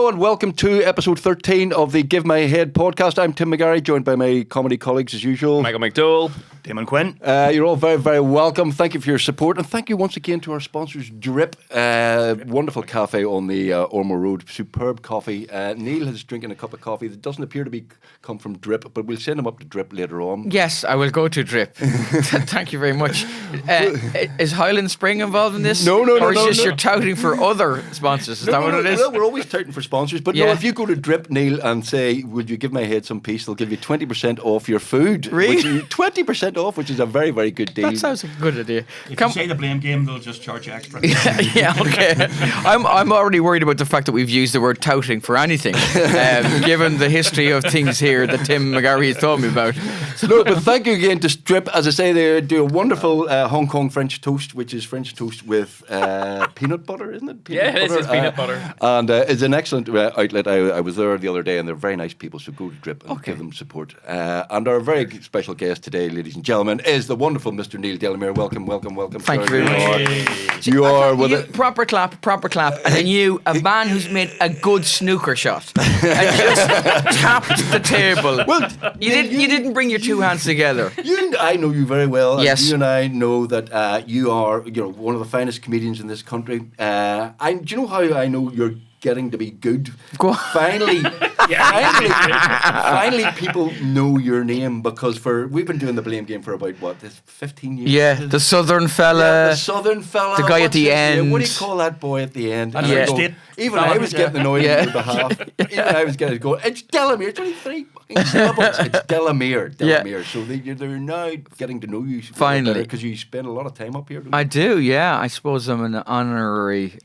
Hello and welcome to episode 13 of the Give My Head podcast. I'm Tim McGarry, joined by my comedy colleagues as usual. Michael McDowell. Damon Quinn. You're all very, very welcome. Thank you for your support, and thank you once again to our sponsors, Drip. Wonderful cafe on the Ormo Road. Superb coffee. Neil is drinking a cup of coffee that doesn't appear to come from Drip, but we'll send him up to Drip later on. Yes, I will go to Drip. Thank you very much. Is Highland Spring involved in this? No. Or is this you're touting for other sponsors? Is that what it is? Well, we're always touting for sponsors, but no, if you go to Drip, Neil, and say, would you give my head some peace, they'll give you 20% off your food. Really? 20% off, which is a very, very good deal. That sounds like a good idea. If you say the blame game, they'll just charge you extra. Yeah, okay. I'm already worried about the fact that we've used the word touting for anything, given the history of things here that Tim McGarry has told me about. So, no, but thank you again to Drip. As I say, they do a wonderful Hong Kong French toast, which is French toast with peanut butter, isn't it? It is peanut butter. And it's an excellent outlet. I was there the other day, and they're very nice people, so go to Drip and give them support. And our very special guest today, ladies and gentlemen, is the wonderful Mr. Neil Delamere. Welcome. Thank you very much. You are with it. Proper clap, and then you, a man who's made a good snooker shot, and just tapped the table. Well, you didn't bring your two hands together. I know you very well. Yes. And you and I know that you are, one of the finest comedians in this country. Do you know how I know you're getting to be good? Go on. Finally, people know your name because we've been doing the blame game for about 15 years. Yeah, the Southern fella. The guy at the end. What do you call that boy at the end? Even I I was getting annoyed on your behalf. Even I was getting going, it's Delamere. It's only 3 fucking syllables. It's Delamere. Yeah. So they're now getting to know you Finally, because you spend a lot of time up here. I do, yeah. I suppose I'm an honorary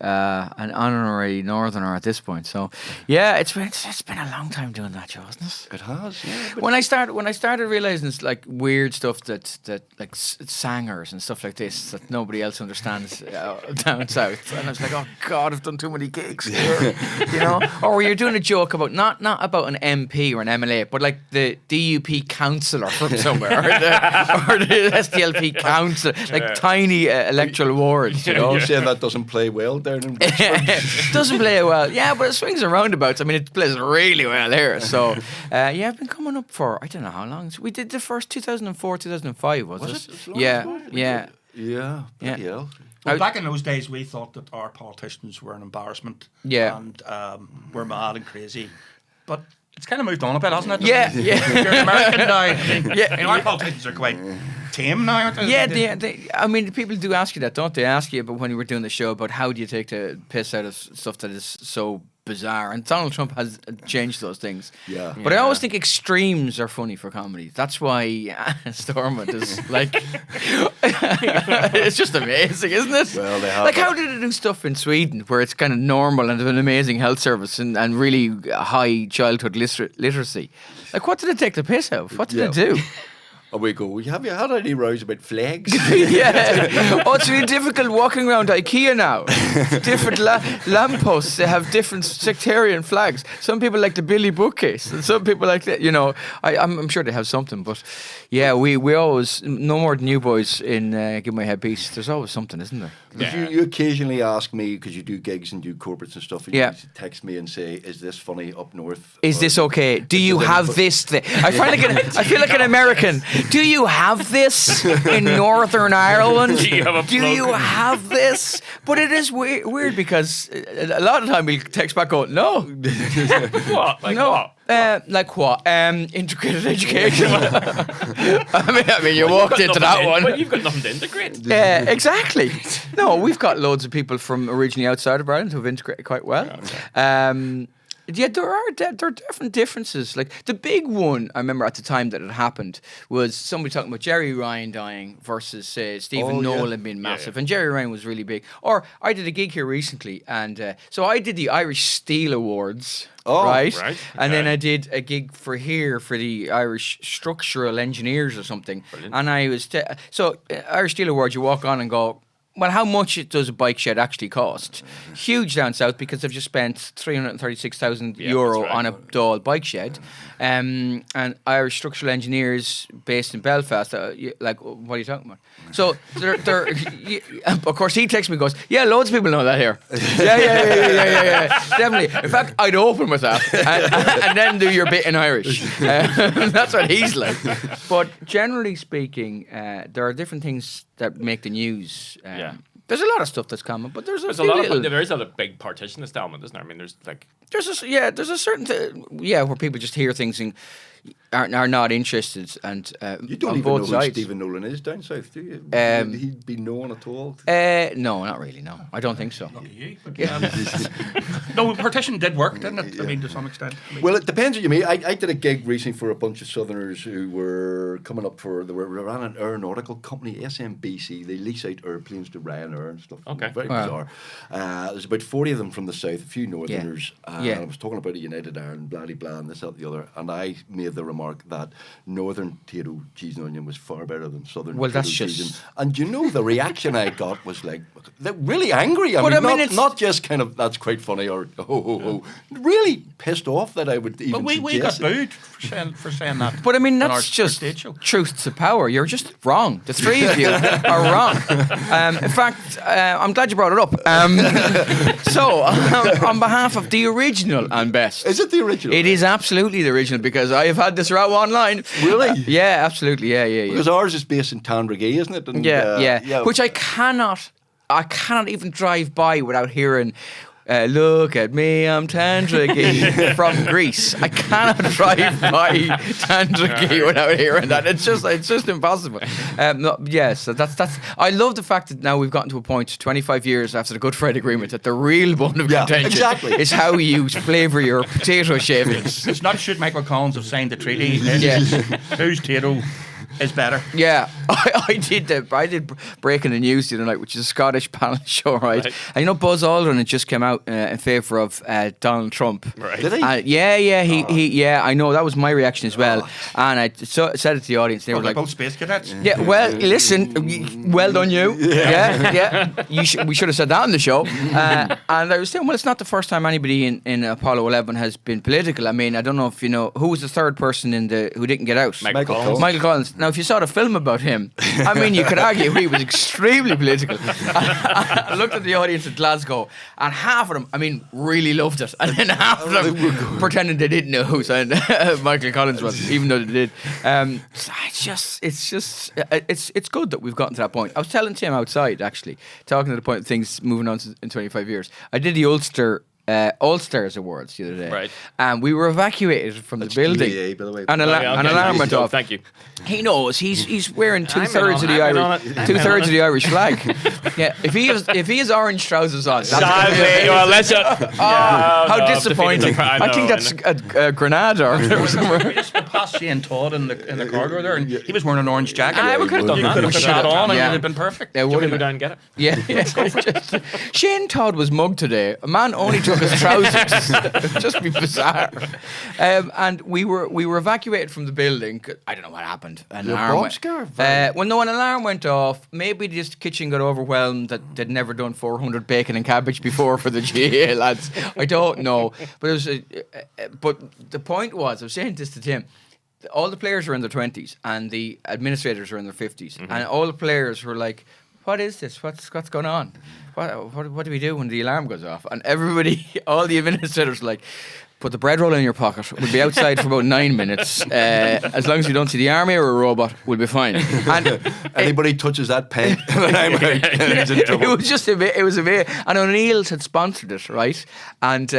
Northerner at this point. So, yeah, it's been a long time doing that, Joe, hasn't it? It has. Yeah. When I started realizing it's like weird stuff that like sangers and stuff like this that nobody else understands down south, and I was like, oh God, I've done too many gigs here, Or where you're doing a joke about not about an MP or an MLA, but like the DUP councillor from somewhere, or the SDLP council, like tiny electoral wards, You're saying that doesn't play well down in Wexford? Doesn't play well, yeah, but it swings and roundabouts. I mean, it plays really well here. So, I've been coming up for I don't know how long. We did the first 2004, 2005, was it? Yeah. Yeah. Well, back in those days, we thought that our politicians were an embarrassment. Yeah. And we're mad and crazy. But it's kind of moved on a bit, hasn't it? Yeah. You're an American now. I mean, Yeah. our politicians are quite tame now, aren't they? Yeah, I mean, people do ask you that, don't they? Ask you about when you were doing the show about how do you take the piss out of stuff that is so bizarre, and Donald Trump has changed those things. Yeah. But I always think extremes are funny for comedy. That's why Stormont is like, it's just amazing, isn't it? Well, they have. Like, how did they do stuff in Sweden where it's kind of normal and have an amazing health service and really high childhood literacy? Like, what did they take the piss out of? What did they do? We go, have you had any rows about flags? Yeah. Oh, it's really difficult walking around IKEA now. Different lampposts, they have different sectarian flags. Some people like the Billy bookcase, and some people like that. I'm sure they have something, but yeah, we always, no more than you boys in Give My Head Peace. There's always something, isn't there? Yeah. You occasionally ask me, because you do gigs and do corporates and stuff, and you text me and say, is this funny up north? Is this okay? Do you have this thing? I feel like an American. Do you have this in Northern Ireland? Do you have this? But it is weird because a lot of the time we'll text back going, no. What? Like no. what? Like what? Integrated education. I mean, you walked into that one. Well, you've got nothing to integrate. Exactly. No, we've got loads of people from originally outside of Ireland who've integrated quite well. Yeah, there are different differences. Like the big one, I remember at the time that it happened was somebody talking about Jerry Ryan dying versus Stephen Nolan being massive, and Jerry Ryan was really big. Or I did a gig here recently, and so I did the Irish Steel Awards. Right. And then I did a gig for the Irish Structural Engineers or something. Brilliant. And I was so Irish Steel Awards. You walk on and go, well, how much does a bike shed actually cost? Huge down south because they've just spent €336,000 that's right. on a Dáil bike shed, and Irish structural engineers based in Belfast. Like, what are you talking about? So they're of course he texts me and goes, yeah, loads of people know that here. Yeah, definitely. In fact, I'd open with that and then do your bit in Irish. That's what he's like. But generally speaking, there are different things that make the news. There's a lot of stuff that's common, but there's a lot of there is a big partition of Damon, isn't there? I mean, there's like there's a certain where people just hear things and are not interested, and You don't on even both know sides. who Stephen Nolan is down south, do you? Um, Would he be known at all? No, not really. No, I don't think so. Lucky you. No, partition did work, didn't it? I mean, to some extent. I mean, Well, it depends what you mean. I did a gig recently for a bunch of Southerners who were coming up they ran an aeronautical company, SMBC. They lease out airplanes to Ryanair and stuff. Okay. Very Wow. bizarre. There's about 40 of them from the south, a few Northerners. Yeah. And I was talking about a United Ireland, blah, blah, blah, and this, that, the other. And I made the remark that Northern potato, cheese and onion was far better than Southern Well, potato, that's cheese just- and you know, the reaction I got was like, they're really angry. But I mean, not, it's- not just kind of, that's quite funny or ho, ho, ho. Really pissed off that I would even but we got suggest it. booed for saying that. But I mean, on our that's just stage show. truth to power. You're just wrong. The three of you are wrong. In fact, I'm glad you brought it up. So, on behalf of the original and best, Is it the original? it is absolutely the original because I have had this row online. Really? Yeah, absolutely. Yeah. Because ours is based in Tandragee, isn't it? And, Yeah. Which I cannot even drive by without hearing. Look at me, I'm Tandragee from Greece. I cannot drive by Tandragee without hearing that. It's just impossible. So that's. I love the fact that now we've gotten to a point, 25 years after the Good Friday Agreement, that the real bone of Yeah, contention exactly. is how you flavour your potato shavings. It's not should Michael Collins have signed the treaty. Yeah. Whose potato is better? Yeah, I did Breaking the News the other night, which is a Scottish panel show, right? Right. And you know Buzz Aldrin had just come out in favour of Donald Trump. Right. Did he? Yeah, I know, that was my reaction as well. And I said it to the audience, they Well, were they're like, both space cadets. yeah, well, listen, well done you. Yeah. We should have said that on the show. And I was saying, well, it's not the first time anybody in Apollo 11 has been political. I mean, I don't know if you know, who was the third person who didn't get out? Michael Collins. Michael Collins. Now, if you saw the film about him, I mean, you could argue he was extremely political. I looked at the audience at Glasgow, and half of them, I mean, really loved it, and then half of them pretending they didn't know who Michael Collins was, even though they did. So it's good that we've gotten to that point. I was telling Tim outside, actually, talking to the point of things moving on in 25 years. I did the Ulster All-Stars Awards the other day. Right. And we were evacuated from the building. GAA, by the way. An Okay, alarm went off. Thank you. He knows. He's wearing I'm in two-thirds on of it, the I'm in on Irish it, I'm in two-thirds on of the Irish flag. Yeah. If he has orange trousers on, that's Well, let's. how disappointing. I think that's a Grenada or somewhere. We just passed Shane Todd in the corridor there, and he was wearing an orange jacket. we could have done You that. could have We put that on, and yeah. it'd have been perfect. Yeah, Do you want wouldn't to go it? down and get it? Yeah. Shane Todd was mugged today. A man only took his trousers. Just be bizarre. And we were evacuated from the building. I don't know what happened. An The alarm bomb went- scare? Well, no, an alarm went off. Maybe this kitchen got overwhelmed that they'd never done 400 bacon and cabbage before for the GAA lads. I don't know. But it was. But the point was, I was saying this to Tim. All the players were in their 20s and the administrators were in their 50s, and all the players were like, "What is this? What's going on? What do we do when the alarm goes off?" And everybody, all the administrators, were like, "Put the bread roll in your pocket. We'll be outside for about 9 minutes. As long as we don't see the army or a robot, we'll be fine." And Anybody touches that pen when I'm out, is in it trouble. was just it was amazing. And O'Neill's had sponsored it, right? And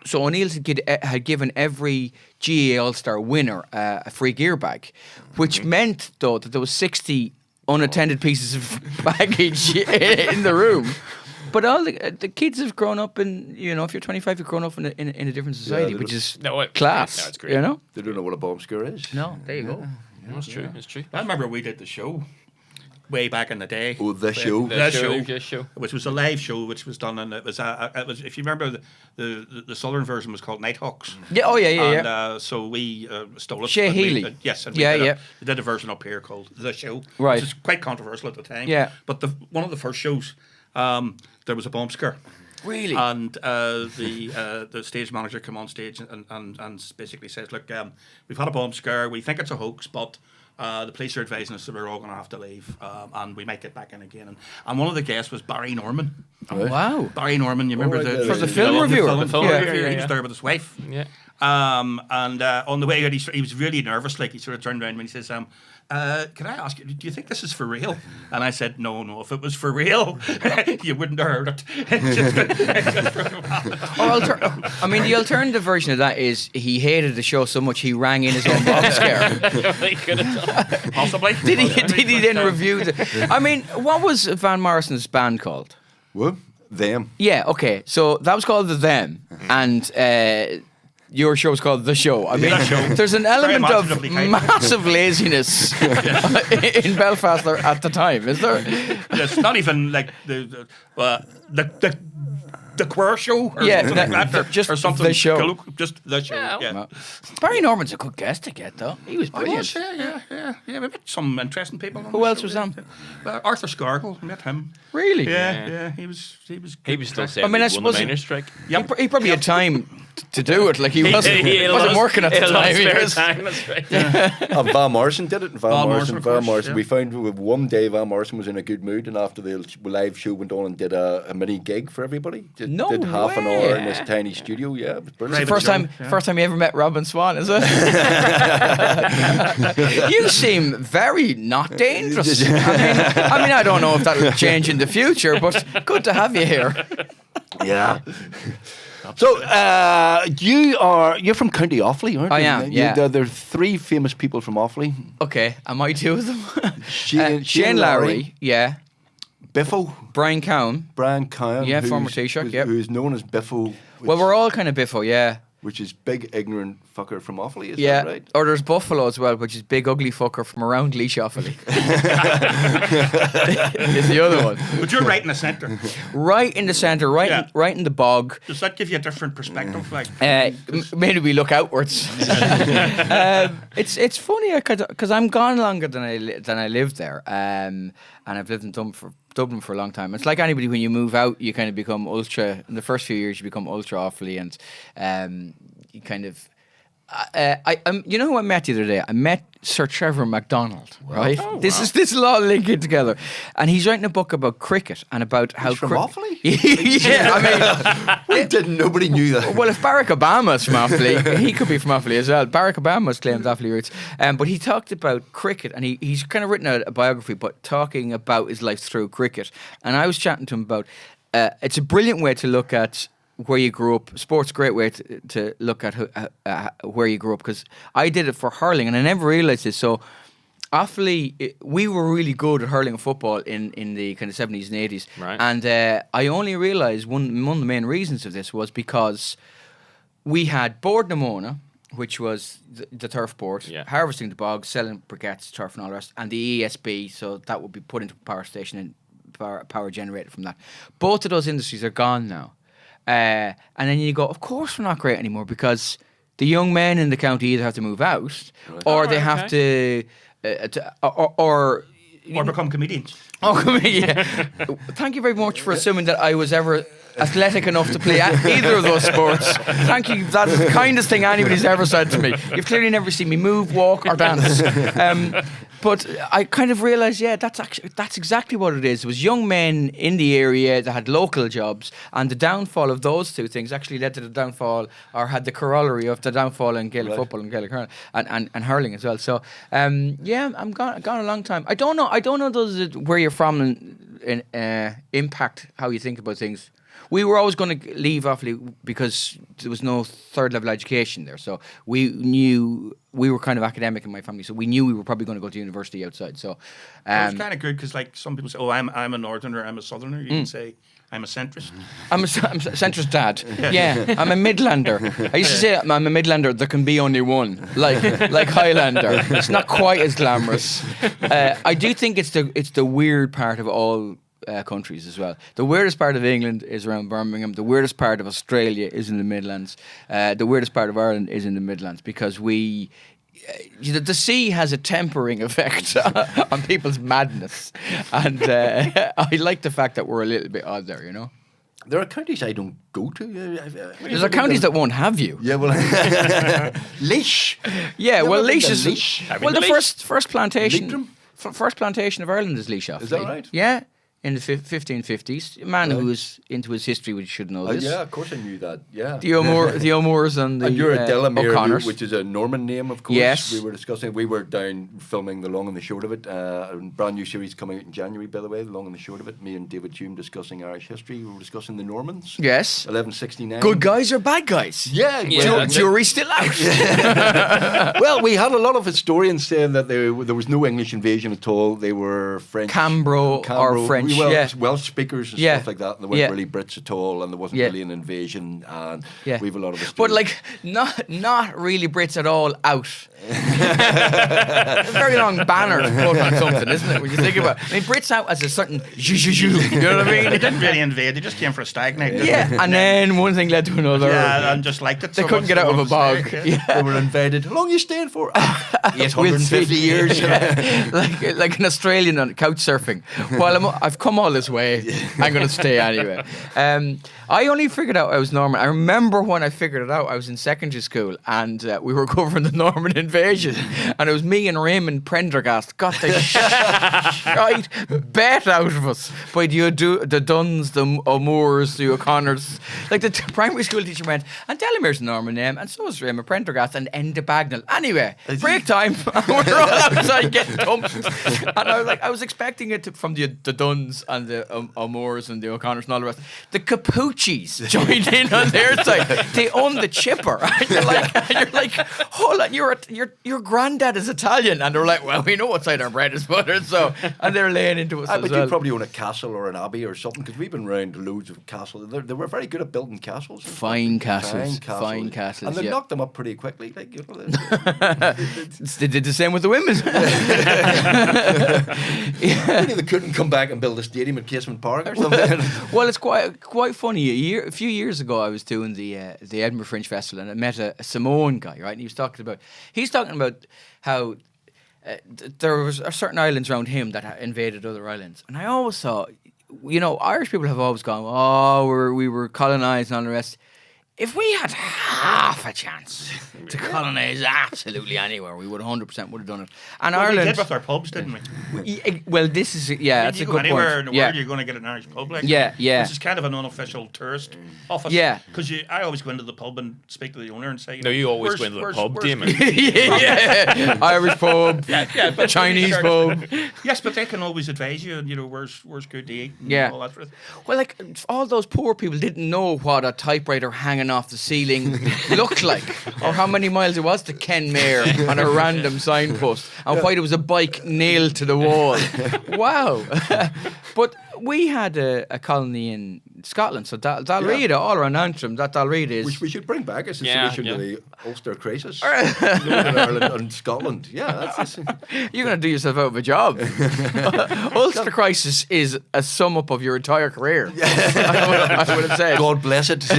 so O'Neill's had given every GAA All-Star winner a free gear bag, which meant, though, that there was 60 unattended pieces of baggage in the room. But all the kids have grown up in, you know, if you're 25, you've grown up in a different society, they which is class. class. No, it's great. You know? They don't know what a bomb scare is. No, there you go. It's true. It's true. I remember we did the show. way back in the day. Oh, the show. The show. show, which was a live show, which was done, and it was if you remember the southern version was called Nighthawks. Yeah. Oh, yeah. And so we stole it. Shea and we- Healy. yes. And Yeah, we did yeah. We did a version up here called The Show, Right. which is quite controversial at the time. Yeah. But one of the first shows, there was a bomb scare. Really? And the stage manager came on stage and basically says, look, we've had a bomb scare. We think it's a hoax, but the police are advising us that we're all going to have to leave, and we might get back in again. And one of the guests was Barry Norman. Wow. Barry Norman, you remember right, For the film reviewer. The film Yeah. reviewer. He was there with his wife. Yeah. And on the way out, he was really nervous. Like, he sort of turned around and he says, can I ask you, do you think this is for real? And I said, no, if it was for real, you wouldn't have heard it. I mean, the alternative version of that is he hated the show so much he rang in his own bomb scare. They could have done. Possibly. Did he then review the... I mean, what was Van Morrison's band called? What? Them. Yeah, okay. So that was called The Them. And your show was called The Show. I mean, The Show. there's an element of imaginatively titled. massive laziness in Belfast at the time, is there? It's not even like the queer show or Yeah, something like that, just or something. The Show. Just The Show. Yeah. Yeah. Barry Norman's a good guest to get, though. He was brilliant. Yeah. We met some interesting people. On Who the else show, was yeah. on? Arthur Scargill, met him. Really? Yeah. He was. He was good. still saying I mean, I he won the suppose- miners' strike. Yep. He probably had time to do it. Like, he wasn't He had a lot of- working at he the had a lot of time. He spare was- time, that's right. Van Morrison did it. Van Morrison. of course, yeah. We found one day Van Morrison was in a good mood, and after the live show went on and did a mini gig for everybody. Did half an hour in this tiny studio. Yeah, it was brilliant. Private First time you ever met Robin Swan, is it? You seem very not dangerous. I mean, I don't know if that'll change in the future, but good to have you here. Yeah. So you're from County Offaly, aren't you? I am, yeah. There are three famous people from Offaly. Okay, am I two of them? Shane Lowry, yeah. Biffo, Brian Cowan. Brian Cowan. Yeah, former Taoiseach, yep. Who's known as Biffo. Well, we're all kind of Biffo, yeah. Which is big ignorant fucker from Offaly, is Yeah, that right? or there's Buffalo as well, which is big ugly fucker from around Leash Offaly. Is the other one. But you're right in the centre. Right in the centre, Yeah. right in the bog. Does that give you a different perspective? Like, Maybe we look outwards. It's funny because I'm gone longer than I lived there, and I've lived in Dublin for a long time. It's like anybody, when you move out, you kind of become ultra. In the first few years, you become ultra Offaly, and you kind of. You know who I met the other day? I met Sir Trevor MacDonald, right? Oh, this wow. is a lot linking together, and he's writing a book about cricket and about how He's from Offaly? yeah, I mean, Nobody knew that. well, if Barack Obama's from Offaly, he could be from Offaly as well. Barack Obama's claimed Offaly roots. But he talked about cricket, and he's kind of written a biography, but talking about his life through cricket. And I was chatting to him about it's a brilliant way to look at where you grew up. Sport's a great way to look at where you grew up, because I did it for hurling, and I never realised this. So Offaly, we were really good at hurling and football in the kind of 70s and 80s. Right. And I only realised one of the main reasons of this was because we had Board Namona, which was the turf board, Yeah. harvesting the bog, selling briquettes, turf and all the rest, and the ESB, so that would be put into a power station and power generated from that. Both of those industries are gone now. And then you go, of course we're not great anymore, because the young men in the county either have to move out, or they have to or become comedians. Oh, come here, yeah. Thank you very much for assuming that I was ever athletic enough to play either of those sports. Thank you. That's the kindest thing anybody's ever said to me. You've clearly never seen me move, walk, or dance. But I kind of realised, yeah, that's exactly what it is. It was young men in the area that had local jobs, and the downfall of those two things actually led to the downfall, or had the corollary of the downfall in Gaelic football and Gaelic hurling and hurling as well. So, yeah, I'm gone a long time. I don't know. Does it, where you're from and impact how you think about things? We were always going to leave Offaly because there was no third level education there. So we knew we were kind of academic in my family, so we knew we were probably going to go to university outside. So It's kind of good because like some people say, "Oh, I'm a northerner, I'm a southerner." You can say, "I'm a centrist." I'm a centrist dad. Yeah, I'm a Midlander. I used to say I'm a Midlander. There can be only one, like Highlander. It's not quite as glamorous. I do think it's the weird part of all countries as well. The weirdest part of England is around Birmingham. The weirdest part of Australia is in the Midlands. The weirdest part of Ireland is in the Midlands because we. The sea has a tempering effect on people's madness, and I like the fact that we're a little bit odd there, you know. There are counties I don't go to. There's counties that won't have you. Yeah, well, Laois. Yeah, well, Never been Laois to is Laois. well the Laois? first plantation. Leitrim? First plantation of Ireland is Laois. Is that right? Yeah, in the 1550s. A man who was into his history should know this. Yeah, of course I knew that. Yeah. The O'Moores and the And you're a Delamere, O'Connors. which is a Norman name, of course. Yes. We were discussing. We were down filming The Long and the Short of It. A brand new series coming out in January, by the way. The Long and the Short of It. Me and David Hume discussing Irish history. We were discussing the Normans. Yes. 1169. Good guys or bad guys? Yeah. Yeah. Well, Jury's still out. well, we had a lot of historians saying that there was no English invasion at all. They were French. Cambro or French, Welsh speakers and Yeah. stuff like that. And they weren't Yeah. really Brits at all. And there wasn't Yeah. really an invasion. And Yeah. we have a lot of But historians. like not really Brits at all out. A very long banner to put on something, isn't it? When you think about it. I mean, Brits out as a certain you know what I mean? They didn't really invade; they just came for a stag night. didn't Yeah, they? and then one thing led to another. Yeah, and just liked it. They so couldn't much get they out of a wanted to bog. stay. Yeah. They were invaded. How long are you staying for? 850 We'll see. years. Yeah. like an Australian on couch surfing. Well, I've come all this way. I'm going to stay anyway. I only figured out I was Norman. I remember when I figured it out, I was in secondary school and we were covering the Norman invasion. And it was me and Raymond Prendergast got the shite bet out of us by the Duns, the O'Moores, the O'Connors. Like the primary school teacher went, and Delamere's a Norman name, and so is Raymond Prendergast and Enda Bagnall. Anyway, break time. We're all outside getting dumped. And I was expecting it from the Duns and the O'Moores and the O'Connors and all the rest. The Capuchis joined in on their side. They own the chipper. And you're like, hold on, your granddad is Italian, and they're like, well, we know what side our bread is buttered, so and they're laying into us as But well. you probably own a castle or an abbey or something because we've been around loads of castles. They were very good at building castles. Fine castles. And they Yeah. knocked them up pretty quickly. Like, you know, They did the same with the women. maybe they couldn't come back and build a stadium at Casement Park or something. Well, it's quite funny. A few years ago, I was doing the Edinburgh Fringe Festival, and I met a Samoan guy, right? And he's talking about how there was certain islands around him that had invaded other islands, and I always thought, you know, Irish people have always gone, oh, we were colonised and all the rest. If we had half a chance to colonise absolutely anywhere, we would 100% would have done it. And Well, we Ireland, did with our pubs, didn't we? well, this is that's you a go good anywhere point. in the world, you're going to get an Irish pub, like Yeah. which is kind of an unofficial tourist office. Yeah. because I always go into the pub and speak to the owner and say, No, you always "Where's- go into the where's- pub, where's- Damon. yeah. Irish pub, Yeah, but Chinese pub. Yes, but they can always advise you, and you know where's good to eat. And Yeah. all that sort of Well, like all those poor people didn't know what a typewriter hanging off the ceiling looked like, or how many miles it was to Kenmare on a random signpost, and why there was a bike nailed to the wall. Wow! But we had a colony in Scotland, so Dalriada, all around Antrim, that Dalriada is. Which we should bring back as a Yeah, solution yeah. to the Ulster crisis. Northern Ireland and Scotland. Yeah, that's You're going to do yourself out of a job. Ulster crisis is a sum up of your entire career. I would have said. God bless it.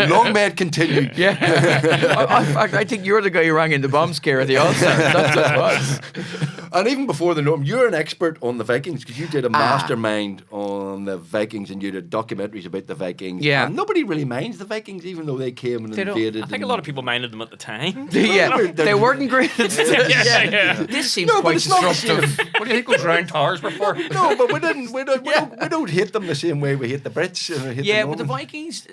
Long may it continue. Yeah, I think you're the guy who rang in the bomb scare at the Ulster. That's what it was. And even before the norm, you're an expert on the Vikings because you did a mastermind on the Vikings and you did documentaries about the Vikings. Yeah. And nobody really minds the Vikings, even though they came and They don't. invaded. I think a lot of people minded them at the time. Yeah, they weren't great. Yeah. This seems No, but quite it's not the disruptive. What do you think those round towers were for? No, but we don't hate them the same way we hate the Brits. And hate Yeah, the but the Normans.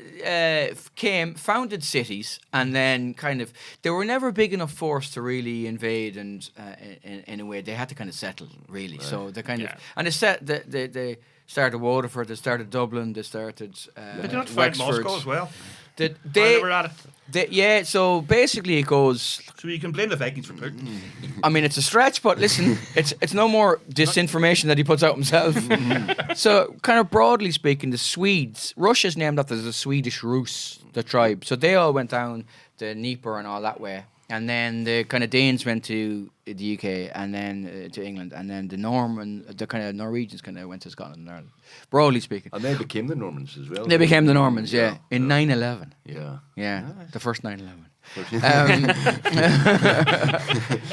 Vikings founded cities, and then they were never a big enough force to really invade, and in a way they had to kind of settle, really. So they kind of, Yeah. and they set the started Waterford, they started Dublin, they started They did not find Wexford. Moscow as well. They, They were at it. yeah, so basically it goes. So you can blame the Vikings for Putin. I mean, it's a stretch, but listen, it's no more disinformation that he puts out himself. So, kind of broadly speaking, the Swedes, Russia's named after the Swedish Rus, the tribe. So they all went down the Dnieper and all that way, and then the kind of Danes went to the UK, and then to England, and then the kind of Norwegians kind of went to Scotland and Ireland. Broadly speaking, And they became the Normans as well. they became the Normans, in 9/11. Yeah. Yeah, the first 9/11.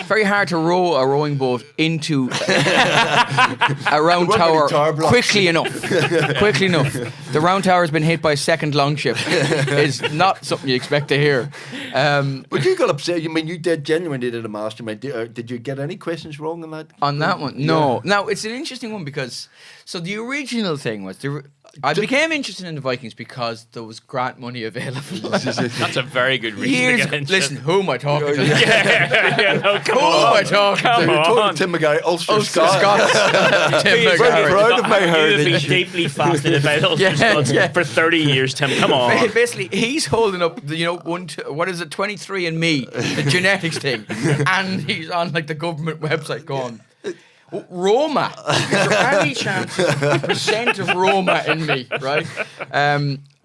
Very hard to row a rowing boat into a round There weren't many tower tower blocks. quickly enough. Quickly enough. The round tower has been hit by a second longship. Is not something you expect to hear. But you got upset. You mean you genuinely did a mastermind? Did you get any questions wrong on that? On that one, no. Now it's an interesting one because the original thing was I became interested in the Vikings because there was grant money available. That's a very good reason to get into Listen, who am I talking to? no, come Who am I talking Come to? You're talking on. to Tim McGarry, Ulster Ulster Scott. Scots. Tim You've Very McGarry. proud of my You've been heritage. deeply fascinated about Ulster Scots yeah. for 30 years, Tim. Come on. Basically, he's holding up, what is it, 23andMe, the genetics thing, and he's on like the government website going, Roma. Is there any chance of percent of Roma in me, right?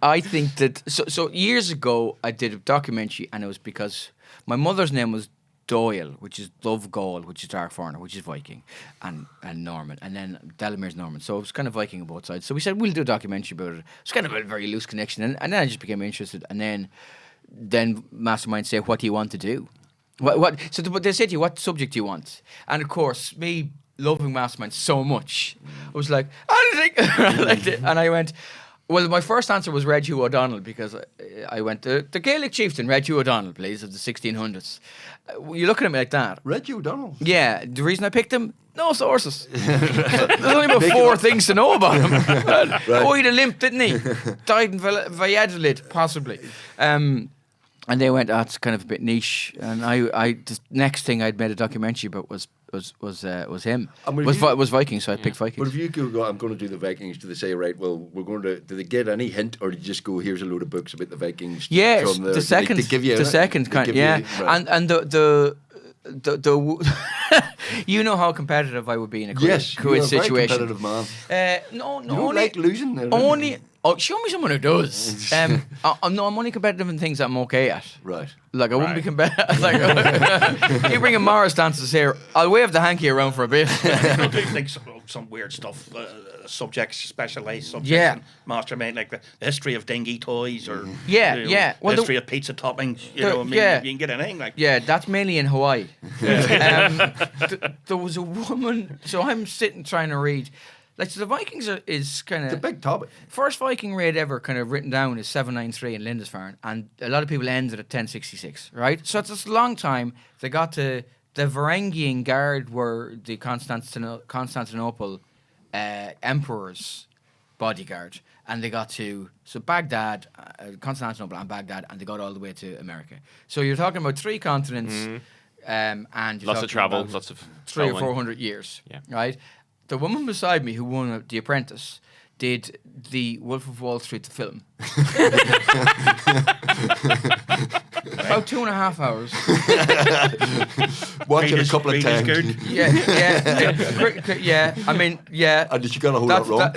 I think that so years ago I did a documentary, and it was because my mother's name was Doyle, which is Love Gaul, which is Dark Foreigner, which is Viking, and Norman, and then Delamere's Norman. So it was kind of Viking on both sides. So we said we'll do a documentary about it. It's kind of a very loose connection, and then I just became interested, and then Mastermind say, what do you want to do? What? So they said to you, what subject do you want? And of course, me loving Mastermind so much, I was like, I don't think I liked it, and I went. Well, my first answer was Reg Hugh O'Donnell because I went to the Gaelic chieftain, Reg Hugh O'Donnell, please, of the 1600s. You're looking at me like that. Reggie O'Donnell. Yeah, the reason I picked him, no sources. There's only about 4 things to know about him. Right. Oh, he had a limp, didn't he? Died in Valladolid, possibly. And they went, it's kind of a bit niche. And the next thing I'd made a documentary about was him. Was Vikings, so I picked Vikings. But if you go, I'm going to do the Vikings, do they say, right, well, we're going to, do they get any hint, or do you just go, here's a load of books about the Vikings? Yeah, from the second, they give you the second kind, yeah. Right. And the you know how competitive I would be in a quiz you're a very situation. competitive man. No, You don't only like losing. only. Oh, show me someone who does. I'm only competitive in things that I'm okay at. Right. Like I wouldn't be competitive. Like you bring a Morris dancers here, I'll wave the hanky around for a bit. I do think some weird stuff, subjects, specialised subjects, Yeah. and mastermind, like the history of dinghy toys or Yeah. Well, history of pizza toppings. You the- know, I mean, yeah. you can get anything. Like Yeah, that's mainly in Hawaii. There was a woman. So I'm sitting trying to read. Like, so the Vikings is kind It's a of big topic. first Viking raid ever kind of written down is 793 in Lindisfarne, and a lot of people ended at 1066, right? So it's a long time. They got to the Varangian Guard were the Constantinople emperor's bodyguard, and they got to Baghdad, Constantinople, and Baghdad, and they got all the way to America. So you're talking about 3 continents, and you're Lots of talking travel, about lots of 300 or traveling. 400 years, Yeah. right? The woman beside me who won The Apprentice did the Wolf of Wall Street the film. About 2.5 hours. Watch it a Read couple of is times. good. Yeah. I mean, yeah. And she got a whole lot wrong.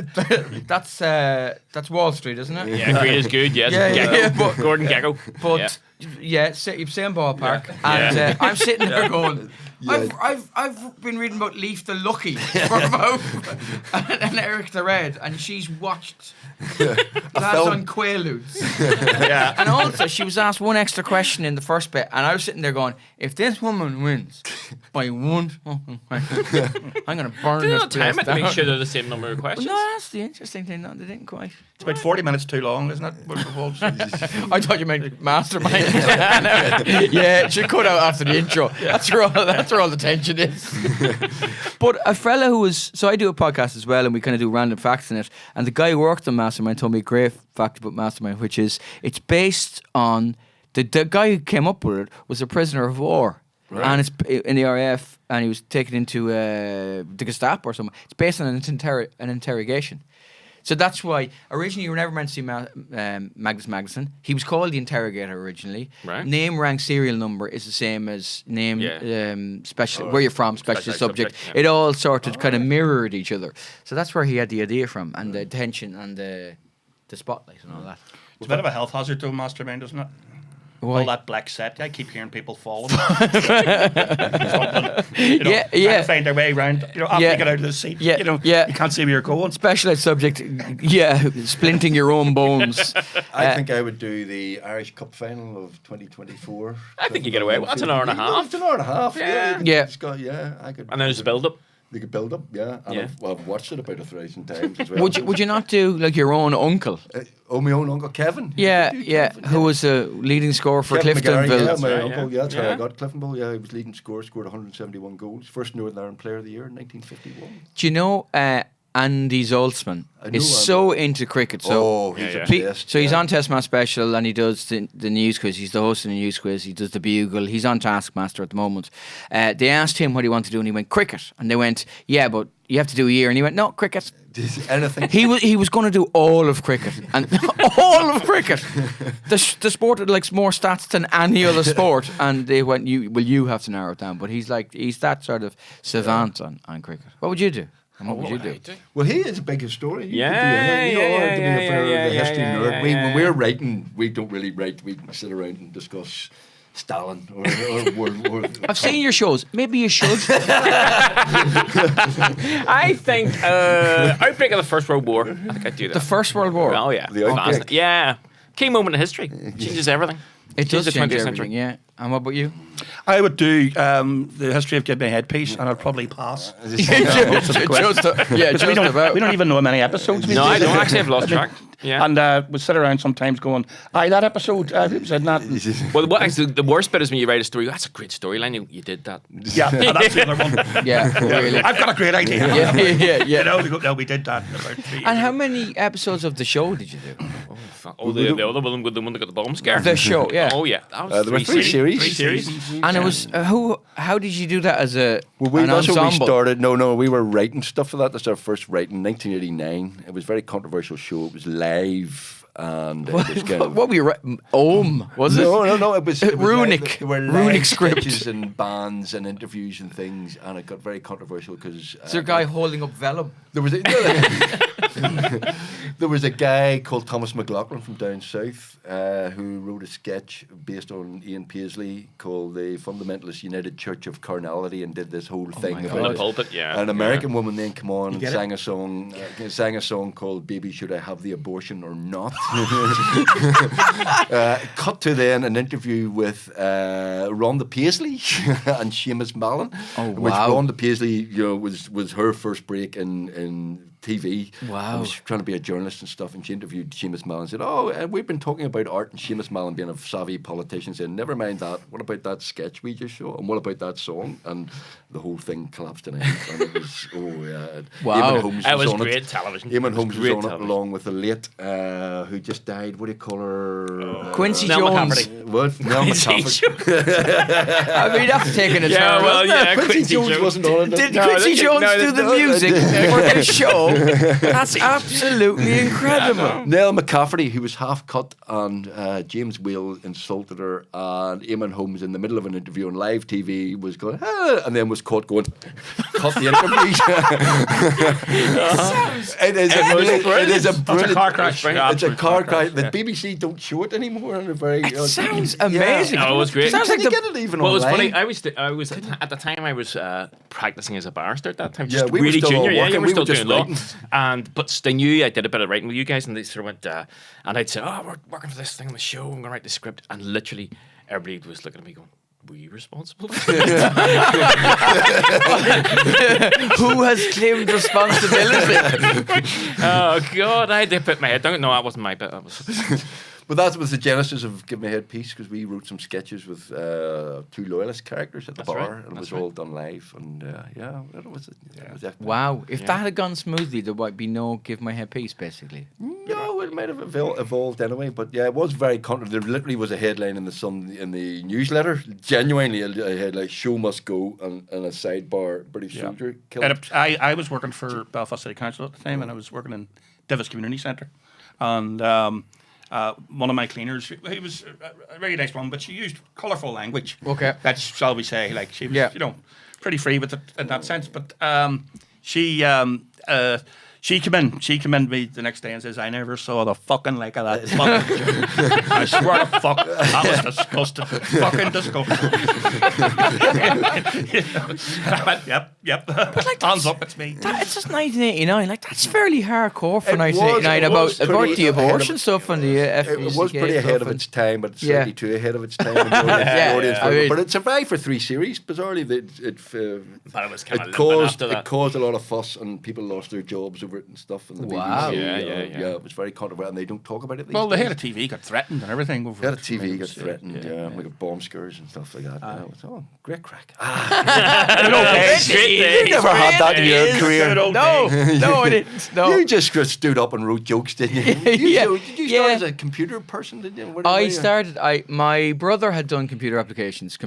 That's Wall Street, isn't it? Yeah, Green is good. Yes, Yeah, Gecko. yeah, but- Gordon Gecko. But same ballpark, and I'm sitting there going, I've been reading about Leaf the Lucky for about and Eric the Red, and she's watched Lads on Quaaludes. Yeah. And also, she was asked one extra question in the first bit, and I was sitting there going, if this woman wins by one fucking question, I'm going to burn They this don't time place it to make down. sure they're the same number of Well, questions. no, that's the interesting thing. No, they didn't quite. it's about 40 minutes too long, isn't it? Wolf of Wall Street? I thought you meant mastermind. Yeah, it should cut out after the intro. That's where all the tension is. But a fella who was, so I do a podcast as well, and we kind of do random facts in it. And the guy who worked on Mastermind told me a great fact about Mastermind, which is it's based on the guy who came up with it was a prisoner of war. and it's in the RAF, and he was taken into the Gestapo or something. It's based on an interrogation. So that's why originally you were never meant to see Magnus Magnusson. He was called the Interrogator originally. Right. Name, rank, serial number is the same as name, special where you're from, specialist subject. Yeah. It all sort of kind of mirrored each other. So that's where he had the idea from, and the attention and the spotlight and all that. It's a bit of a health hazard, though, Mastermind, isn't it? Why? All that black set. I keep hearing people falling. Yeah. Trying to find their way around. After you get out of the seat, Yeah. you can't see where you're going. Specialized subject, splinting your own bones. I think I would do the Irish Cup final of 2024. I think you get away with that's an hour and a half. It's an hour and a half. Yeah. I could. And then there's the build up. They could build up, yeah. And Yeah. I've watched it about 1,000 times as well. Would you not do like your own uncle? My own uncle Kevin. Yeah, Dude, yeah. Kevin, Who was a leading scorer for Kevin McGarry, Cliftonville? yeah, my right, uncle. yeah. Yeah, that's how Yeah. I got Cliftonville. Yeah, he was leading scorer, scored 171 goals. First Northern Ireland Player of the Year in 1951. Do you know Andy Zoltzman I know is Andy. so into cricket? So He's Yeah. obsessed. So he's yeah. on Test Match Special and he does the news quiz. He's the host of the news quiz. He does the Bugle. He's on Taskmaster at the moment. They asked him what he wanted to do and he went cricket. And they went, yeah, but you have to do a year. And he went, no, cricket. Anything. He was going to do all of cricket and all of cricket. The sport that likes more stats than any other sport. And they went, you have to narrow it down. But he's that sort of savant on cricket. What would you do? And what would you do? Well, he is a big historian. You Yeah, could do anything. yeah, to be a fair yeah, the history yeah, nerd. yeah, When we're writing, we don't really write. We sit around and discuss Stalin or World War. I've seen your shows. Maybe you should. I think outbreak of the First World War. I think I'd do that. The First World War. Oh yeah. The outbreak. Fast. Yeah. Key moment in history. Changes everything. It does Changes the change 20th everything, century. yeah. And what about you? I would do the history of Give Me a Headpiece, and I'd probably pass. Just We don't even know how many episodes we No, I did. don't actually have lost track. Yeah. And we sit around sometimes going, aye, that episode, who said that? Well, the worst bit is when you write a story. That's a great storyline. You did that. Yeah, that's the other one. Yeah, really. I've got a great idea. Yeah. We did that. About 3 years And how ago. many episodes of the show did you do? Oh, the other one with the one that got the bomb scare. The show, yeah. Oh yeah. That was there were three series. Three series. And it was how did you do that as an That's when we ensemble? started. No, we were writing stuff for that. That's our first writing, 1989. It was a very controversial show. It was live. And it was kind of, What were you writing? Was it? no. It was Runic. Like, there were Runic live script. sketches and bands and interviews and things, and it got very controversial because Is there a guy holding up vellum? there was there was a guy called Thomas McLaughlin from down south who wrote a sketch based on Ian Paisley called the Fundamentalist United Church of Carnality and did this whole thing my about From the it. pulpit. Yeah. An American woman then came on and get sang a song called "Baby, Should I Have the Abortion or Not?" Cut to then an interview with Rhonda Paisley and Seamus Mallon, Oh, which wow. Rhonda Paisley, was her first break in TV. Wow. And was trying to be a journalist and stuff, and she interviewed Seamus Mallon and said, we've been talking about art, and Seamus Mallon being a savvy politician said, never mind that, what about that sketch we just saw, and what about that song? And the whole thing collapsed in a heap, and it was, Wow. Eamon Holmes That was on great it. television. Eamon It was Holmes was great on it television. along with the late, who just died, what do you call her? Quincy Nell Jones. McCafferty. What? Nell McCafferty. I mean, that's taking a Yeah, turn. well, wasn't it? yeah, Quincy Jones wasn't on it. Did No, Quincy Jones do the music for the show? That's absolutely incredible. Nell McCafferty, who was half cut, and James Whale insulted her, and Eamon Holmes, in the middle of an interview on live TV, was going, and then was caught going, cut the interview. It is a That's a brilliant. car crash. It's a car crash. The BBC don't show it anymore. And It sounds amazing. No, it was great. Sounds Can like you the get it even Well, it was online? funny. I was at the time I was practicing as a barrister at that time. Yeah, Just we were really still all junior. Yeah, working. you were We still were just doing law. writing. But they knew I did a bit of writing with you guys, and they sort of went, and I'd say, we're working for this thing on the show. I'm going to write the script, and literally everybody was looking at me going, were you responsible for this? who has claimed responsibility? Oh God, I did put my head down. No, that wasn't my bit. That was. But that was the genesis of Give Me a Headpiece, because we wrote some sketches with two loyalist characters at the That's bar, right, and it that's was all done live. And it was Wow. If Yeah. that had gone smoothly, there would be no Give My Head Piece, basically. No, it might have evolved anyway. But yeah, it was very controversial. There literally was a headline in the Sun in the newsletter, genuinely a headline: "Show must go," and a sidebar: "British soldier killed." And I was working for Belfast City Council at the time, and I was working in Divis Community Centre, and one of my cleaners, he was a very nice woman, but she used colourful language. Okay. That's, shall we say, like she was, pretty free with it in that sense. But she came in to me the next day and says, "I never saw the fucking like of that fucking I swear to fuck, that was disgusting. Fucking disgusting." And I went, yep. But like, hands up, it's me. It's just 1989. Like, that's fairly hardcore for It 1989 was about pretty the ahead abortion of- stuff and the It was pretty ahead of its time, but slightly too ahead of its time. in the audience I mean- but it survived for 3 series. Bizarrely, But it was kind of it limping caused after that. it caused a lot of fuss, and people lost their jobs over it and stuff. And the Wow. BBC, Yeah. it was very controversial, and they don't talk about it. These Well, the days. head of TV got threatened and everything over The head of it. TV got threatened. We got bomb scares and stuff like that. Great crack. You never had that in your career. No, I didn't. No. You just stood up and wrote jokes, didn't you? Did you start as a computer person? Did you? My brother had done computer applications,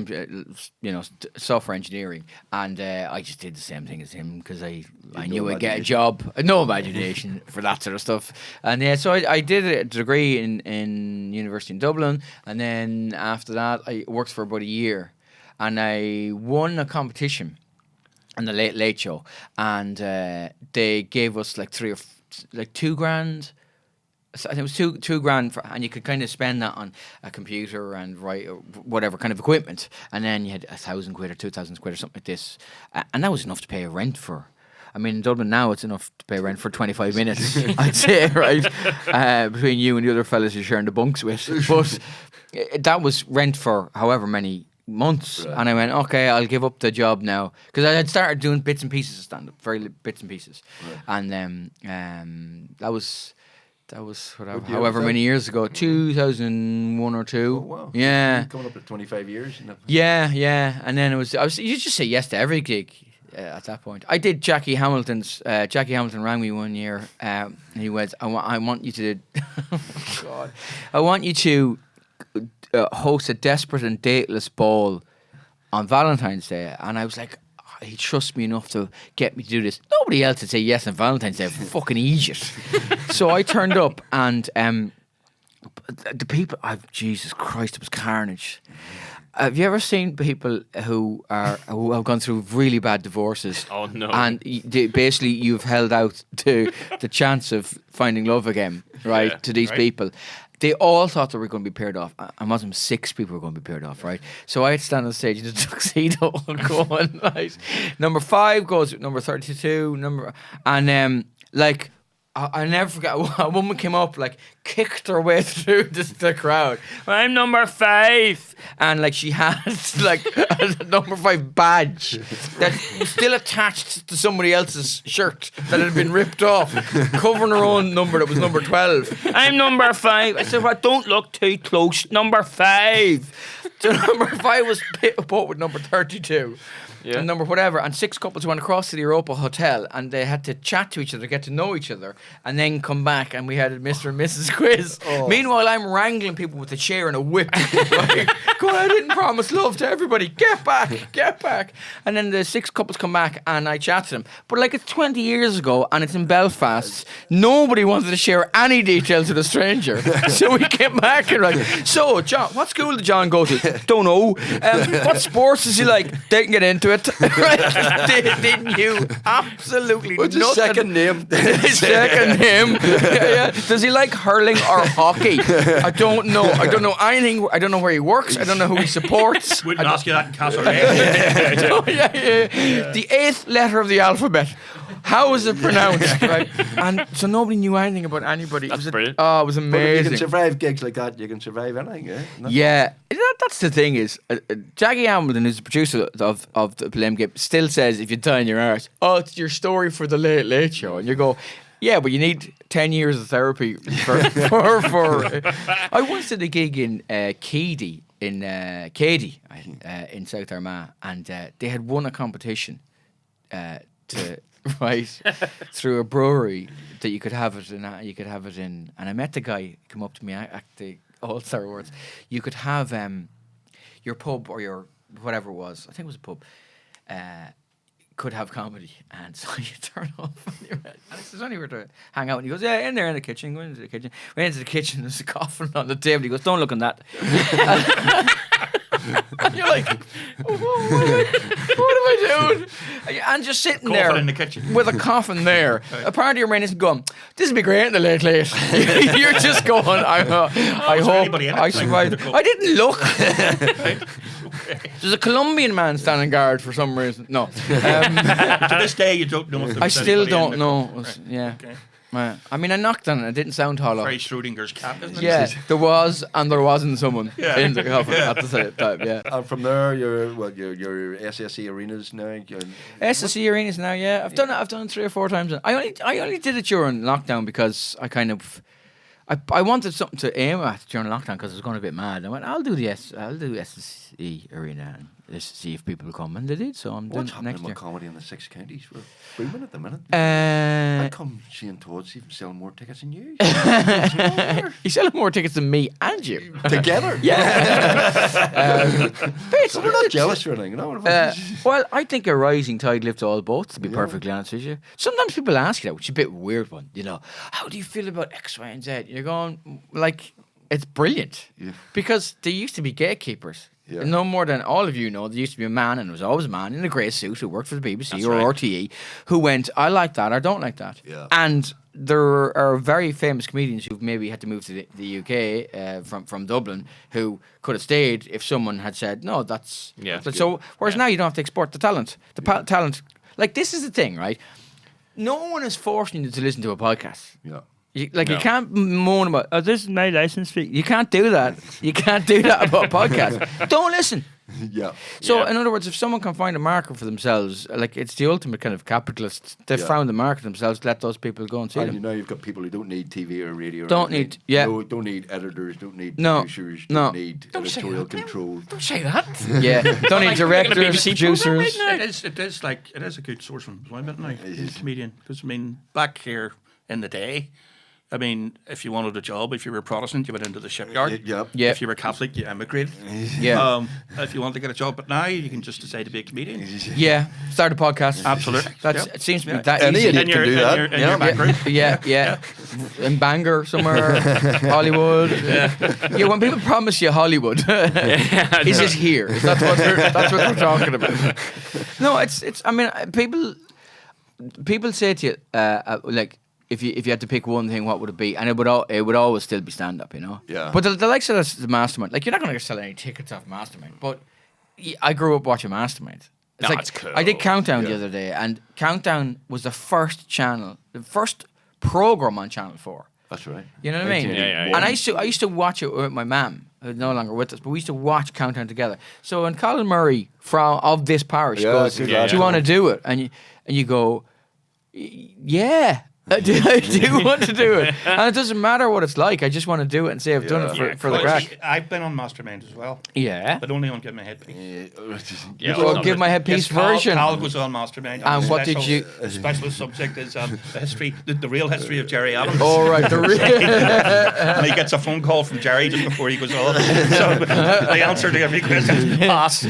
software engineering, and I just did the same thing as him because I knew I'd get a job. No imagination for that sort of stuff. And so I did a degree in university in Dublin, and then after that I worked for about a year, and I won a competition on the Late Show, and they gave us like $2,000. So I think it was $2,000 and you could kind of spend that on a computer and write or whatever kind of equipment, and then you had £1,000 or £2,000 or something like this, and that was enough to pay a rent for. I mean, in Dublin now, it's enough to pay rent for 25 minutes, I'd say, right? Between you and the other fellas you're sharing the bunks with. But that was rent for however many months. Right. And I went, okay, I'll give up the job now. Because I had started doing bits and pieces of stand-up, bits and pieces. Right. And that was however many years ago, 2001 or 2. Oh, wow. Yeah. Coming up to 25 years. Yeah. And then you just say yes to every gig. At that point, I did Jackie Hamilton's. Jackie Hamilton rang me one year. He went, I want you to, God, I want you to host a desperate and dateless ball on Valentine's Day. And I was like, he trusts me enough to get me to do this. Nobody else would say yes on Valentine's Day. Fucking idiot. So I turned up, and the people, Jesus Christ, it was carnage. Have you ever seen people who have gone through really bad divorces? Oh no! And basically, you've held out to the chance of finding love again, right? Yeah, to these people, they all thought they were going to be paired off. I must have 6 people were going to be paired off, right? So I had to stand on stage in a tuxedo, going right. Number 5 goes with number 32, and I never forget, a woman came up, kicked her way through the crowd. I'm number 5. And, she had, a number 5 badge that was still attached to somebody else's shirt that had been ripped off, covering her own number that was number 12. I'm number 5. I said, well, don't look too close. Number 5. So number 5 was put with number 32. Yeah. And number whatever, and 6 couples went across to the Europa Hotel, and they had to chat to each other, get to know each other, and then come back, and we had a Mr. and Mrs. quiz. Oh. Meanwhile, I'm wrangling people with a chair and a whip. God, I didn't promise love to everybody. Get back. And then the 6 couples come back, and I chat to them. But it's 20 years ago, and it's in Belfast. Nobody wanted to share any details with a stranger. So we came back and so, John, what school did John go to? Don't know. What sports does he like? They can get into it. They knew absolutely What's nothing. His second name? His second name. Yeah. Does he like hurling or hockey? I don't know. I don't know anything. I don't know where he works. I don't know who he supports. Wouldn't ask you that in Castlereagh. Yeah. The 8th letter of the alphabet. How is it pronounced? Right? And so nobody knew anything about anybody. That's brilliant. Oh, it was But if you amazing. can survive gigs like that, you can survive anything, yeah? Yeah, that's the thing is, Jackie Hamilton, who's the producer of the Blame Game, still says if you die in your arse, oh, it's your story for the Late Show, and you go, yeah, but you need 10 years of therapy for. I once did a gig in Cady in South Armagh, and they had won a competition to right, through a brewery that you could have it in. And I met the guy come up to me at the All-Star Awards. You could have your pub or your whatever it was. I think it was a pub. Could have comedy, and so you turn off. And it's only where to hang out. And he goes, "Yeah, in there in the kitchen." Go into the kitchen. Went into the kitchen. There's a coffin on the table. He goes, "Don't look on that." And you're like, what am I doing? And just sitting Coffin there in the kitchen. with a coffin there. A part of your brain isn't going, "This will be great in the late." You're just going, I hope anybody in it? I survived. I didn't look. There's a Colombian man standing guard for some reason. No. To this day, you don't know if there I was still anybody in don't the know. coffin. Right. Yeah. Okay. I mean, I knocked on it. It didn't sound hollow. Very Schrodinger's cat, isn't it? Yeah, there was and there wasn't someone Yeah. in the coffin at the same time. Yeah. And from there, your SSE arenas now. SSE arenas now. Yeah, I've done it 3 or 4 times. I only did it during lockdown because I wanted something to aim at during lockdown because I was going a bit mad. I went, I'll do SSE arena and just see if people will come, and they did. So I'm doing What's it happening next with year. comedy in the 6 counties? We're booming at the minute. I come seeing Todd's even selling more tickets than you. He's selling more tickets than me and you. Together. Yeah. So we're not jealous or anything, you know? Well, I think a rising tide lifts all boats, to be perfectly honest with you. Sometimes people ask you that, which is a bit weird one, you know. How do you feel about X, Y, and Z? You're going, like, it's brilliant. Yeah. Because there used to be gatekeepers. Yeah. No more than all of you know, there used to be a man, and there was always a man in a grey suit who worked for the BBC or RTE, who went, I like that, I don't like that. Yeah. And there are very famous comedians who've maybe had to move to the UK from Dublin who could have stayed if someone had said, no, that's... Yeah. So, whereas now you don't have to export the talent. Talent... Like, this is the thing, right? No one is forcing you to listen to a podcast. Yeah. You can't moan about, oh, this is my license fee. You can't do that. You can't do that about a podcast. Don't listen. Yeah. So, Yeah. in other words, if someone can find a market for themselves, like, it's the ultimate kind of capitalist. They've found the market themselves. Let those people go and see And them. you know you've got people who don't need TV or radio. Or Don't anything. need- yeah. No, don't need editors. Don't need No, producers. no. Don't need editorial control. Don't say that. Yeah, don't need Like, you're making a directors, BBC program producers. right now. It is a good source of employment now. As a comedian, because I mean, back here in the day, I mean, if you wanted a job, if you were Protestant, you went into the shipyard. Yep. Yeah. If you were Catholic, you emigrated. Yeah. If you wanted to get a job, but now you can just decide to be a comedian. Yeah, start a podcast. Absolutely. That's Yep. it seems to be Yeah. that Any easy. idiot can do that. In your background. Yeah. In Bangor somewhere, Hollywood. Yeah, when people promise you Hollywood, is it here? That's what they're talking about. No, it's. I mean, people say to you, like, if you had to pick one thing, what would it be? And it would always still be stand up, you know. Yeah. But the likes of the Mastermind, like, you're not going to sell any tickets off Mastermind. But I grew up watching Mastermind. No, it's cool. I did Countdown the Yeah. other day, and Countdown was the first program on Channel 4. That's right. You know what I mean? Yeah. And I used to watch it with my mum, who's no longer with us, but we used to watch Countdown together. So when Colin Murray of this parish Yeah, goes, good do lad. you want to do it? And you go, yeah. I do want to do it. And it doesn't matter what it's like. I just want to do it and say I've done it for the Well, crack. I've been on Mastermind as well, Yeah. but only on Give My Headpiece. Yeah, Well, no, give my headpiece version. Cal goes on Mastermind. And what did you- The specialist subject is the history, the real history of Jerry Adams. All right. And he gets a phone call from Jerry just before he goes on. So the answer to every question is pass.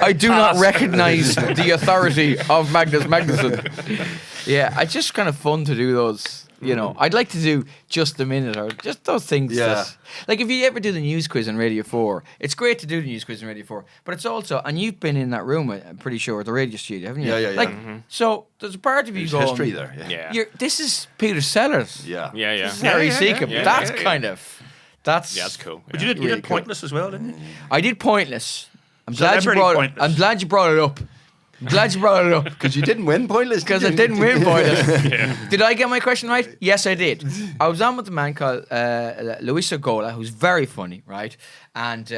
I do not recognise the authority of Magnus Magnusson. Yeah, it's just kind of fun to do those. You know, I'd like to do just a minute or just those things. Yeah. Like if you ever do the news quiz on Radio 4, it's great to do the news quiz on Radio 4, but it's also, and you've been in that room, I'm pretty sure, at the radio studio, haven't you? Yeah. Like, so there's a part of you There's going, history there. Yeah. This is Peter Sellers. Yeah. Yeah. This is Harry Seacombe. yeah, That's yeah. kind of, that's Yeah, that's cool. But Yeah. you did Really cool. Pointless as well, didn't you? I did Pointless. I'm glad you Celebrity brought Pointless. I'm glad you brought it up. I'm glad you brought it up. Because you didn't win Pointless. Because I didn't win Pointless. Did I get my question right? Yes, I did. I was on with a man called Luis Gola, who's very funny, right? And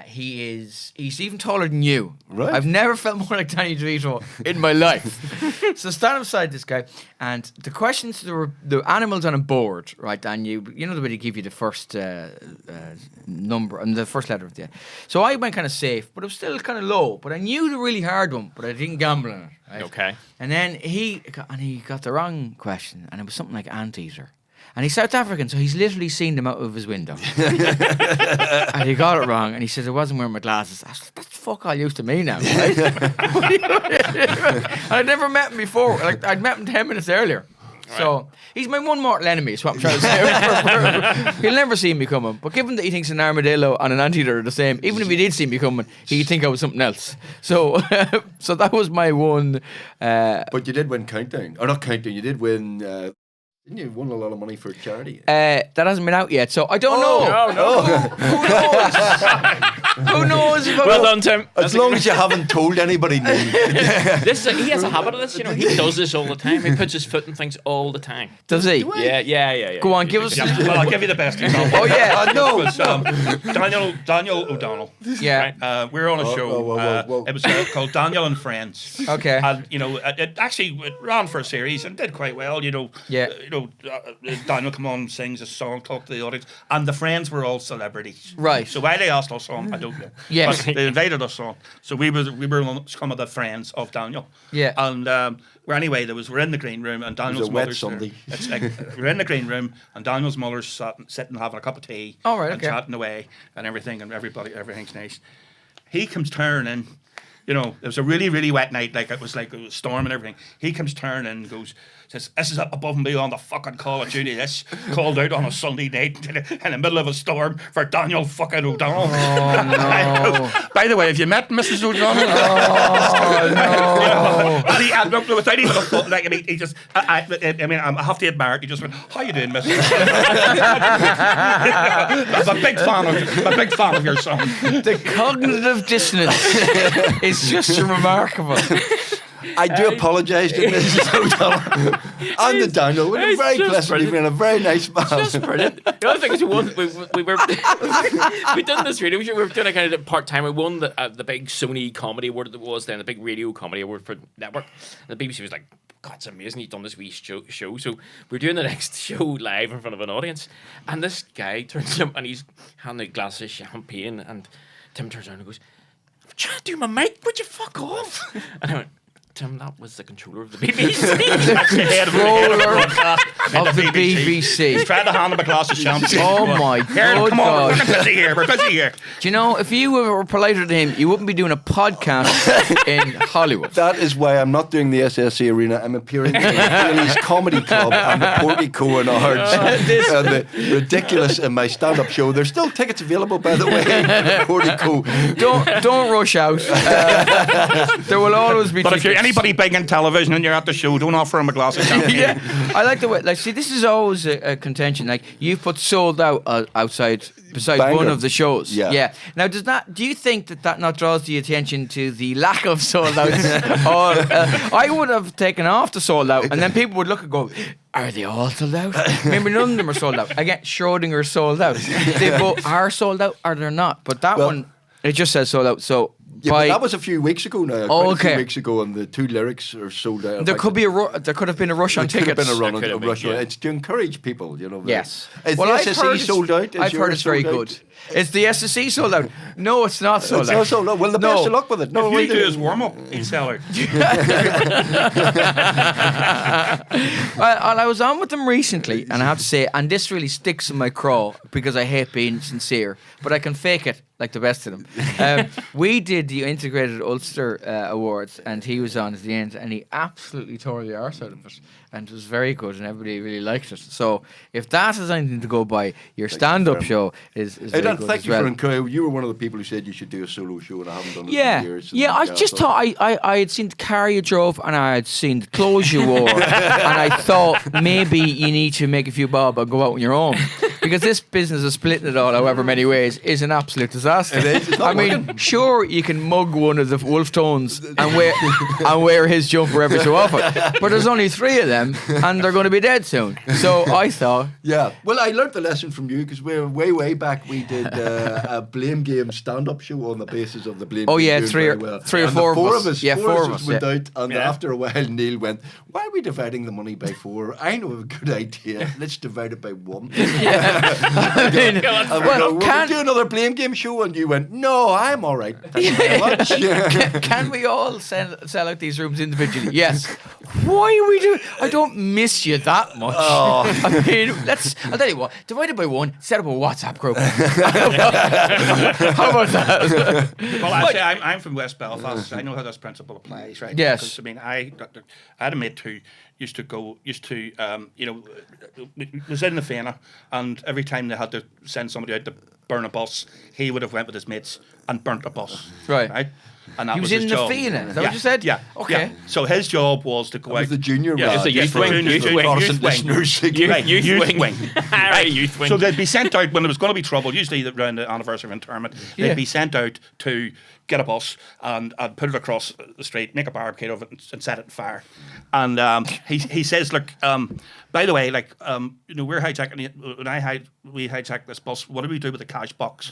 he's even taller than you. Right. I've never felt more like Danny DeVito in my life. So stand beside this guy, and the questions, there were the animals on a board, right? And you know the way they give you the first number and the first letter of the. So I went kind of safe, but it was still kind of low. But I knew the really hard one, but I didn't gamble on it. Right? Okay. And then he got the wrong question, and it was something like anteater. And he's South African, so he's literally seen them out of his window. And he got it wrong, and he says, I wasn't wearing my glasses. I said, that's fuck all used to me now, right? I'd never met him before. Like, I'd met him 10 minutes earlier. Right. So he's my one mortal enemy, is what I'm trying to say. He'll never see me coming. But given that he thinks an armadillo and an anteater are the same, even if he did see me coming, he'd think I was something else. So so that was my one... But you did win Countdown. Or not Countdown, you did win... didn't you won a lot of money for charity? That hasn't been out yet, so I don't know. No. Who knows? Who knows? Well done, Tim. As long as you haven't told anybody, Neil. He has a habit of this. You know, he does this all the time. He puts his foot in things all the time. Does he? Yeah. Go on, give us. Yeah, well, I'll give you the best example. Oh yeah, No, it was Daniel O'Donnell. yeah. Right? We were on a show. whoa. It was called Daniel and Friends. Okay. And it actually ran for a series and did quite well. Yeah. Daniel come on, sings a song, talk to the audience, and the friends were all celebrities. Right. So why they asked us on, I don't know. Yes. But they invited us on. So we were some of the friends of Daniel. Yeah. And we're in the green room, and Daniel's wet mother's Sunday. there. It's like we're in the green room, and Daniel's mother's sitting having a cup of tea. All right, and okay. chatting away and everything, and everything's nice. He comes turning. It was a really, really wet night. It was storm and everything. He comes turning and says, this is above and beyond the fucking Call of Duty. This called out on a Sunday night in the middle of a storm for Daniel fucking O'Donnell. Oh, no. By the way, have you met Mrs. O'Donnell? Oh no. Without even a thought, he just, I have to admire it. He just went, how you doing, Mrs. I'm a big fan of your son. The cognitive dissonance is just remarkable. I do apologise to Mrs. O'Donnell and the Daniel. We were very pleasant evening and a very nice man. It's just brilliant. The other thing is we done this radio show. We were doing a kind of part time. We won the big Sony comedy award that was then the big radio comedy award for network. And the BBC was like, God, it's amazing you've done this wee show. So we're doing the next show live in front of an audience, and this guy turns up and he's handing out glasses of champagne, and Tim turns around and goes, I'm trying to do my mic, would you fuck off? And I went, Tim, that was the controller of the BBC. That's the head of the BBC. He's trying to hand him a glass of champagne. Oh my Here, come on, we're busy here. We're busy here. Do you know, if you were politer to him, you wouldn't be doing a podcast in Hollywood. That is why I'm not doing the SSC Arena. I'm appearing in Bailey's Comedy Club and the Portico and Ards. And the ridiculous in my stand-up show. There's still tickets available, by the way. Portico. Don't rush out. There will always be. But if you're anybody big in television and you're at the show, don't offer him a glass of champagne. Yeah, I like the way. See, this is always a contention. You've put sold out outside beside Banger. one of the shows. Yeah. Now, do you think that not draws the attention to the lack of sold outs? Or I would have taken off the sold out, and then people would look and go, are they all sold out? Maybe none of them are sold out. Again, Schrodinger's sold out. They both are sold out, or they're not. But that one, it just says sold out. So. Yeah, but that was a few weeks ago now. Oh, a few weeks ago, and the two lyrics are sold out. There could have been a rush on tickets. There could have been a rush. Yeah. It's to encourage people, Yes. Is the SSE sold out? I've heard it's very good. Is the SSE sold out? No, it's not sold out. It's not sold out. Well, the best of luck with it. No, If you do his warm-up, he'd sell out. Well, I was on with them recently, and I have to say, and this really sticks in my craw because I hate being sincere, but I can fake it like the best of them. We did the Integrated Ulster Awards, and he was on at the end, and he absolutely tore the arse out of it, and it was very good, and everybody really liked it. So if that is anything to go by, your stand-up show is very good thank as you well. for encouraging. You were one of the people who said you should do a solo show, and I haven't done it Yeah, in years. yeah. I just thought I had seen the car you drove, and I had seen the clothes you wore, and I thought maybe you need to make a few bob and go out on your own. because this business of splitting it all however many ways is an absolute disaster. I mean, sure, you can mug one of the wolf tones and wear his jumper every so often, but there's only 3 of them and they're going to be dead soon. So I thought, yeah. Well, I learnt the lesson from you because we're way back. We did a Blame Game stand-up show on the basis of the Blame. oh Game yeah, doing three or very well. three or And four the of us. Yeah, four four of of us us. went Yeah. out, and after a while, Neil went, "Why are we dividing the money by 4? I know a good idea. Let's divide it by 1." I mean, And we well, go, can- we'll do another Blame Game show, and you went, "No, I'm all right. Thank you very much." Can we all sell out these rooms individually? Yes. Why are we doing? I don't miss you that much. I mean, I'll tell you what. Divided by 1, set up a WhatsApp group. How about that? Well, actually, I'm from West Belfast. I know how this principle applies, right? Yes. Because, I mean, I had a mate who used to, was in the Fianna, and every time they had to send somebody out to burn a bus, he would have went with his mates and burnt a bus. Right. And that He was his in the job. Fianna, is that what you said? Yeah. Okay. Yeah. So his job was to go out. was the junior Yeah, rad. It's a youth for wing. junior- Youth junior- wing. youth wing. Listeners, Right, Youth wing. Right, youth wing. So they'd be sent out when there was going to be trouble, usually around the anniversary of interment. They'd Yeah. be sent out to get a bus and put it across the street, make a barricade of it, and set it on fire. And he says, "Look, by the way, like we're hijacking. When we hijacked this bus, what do we do with the cash box?"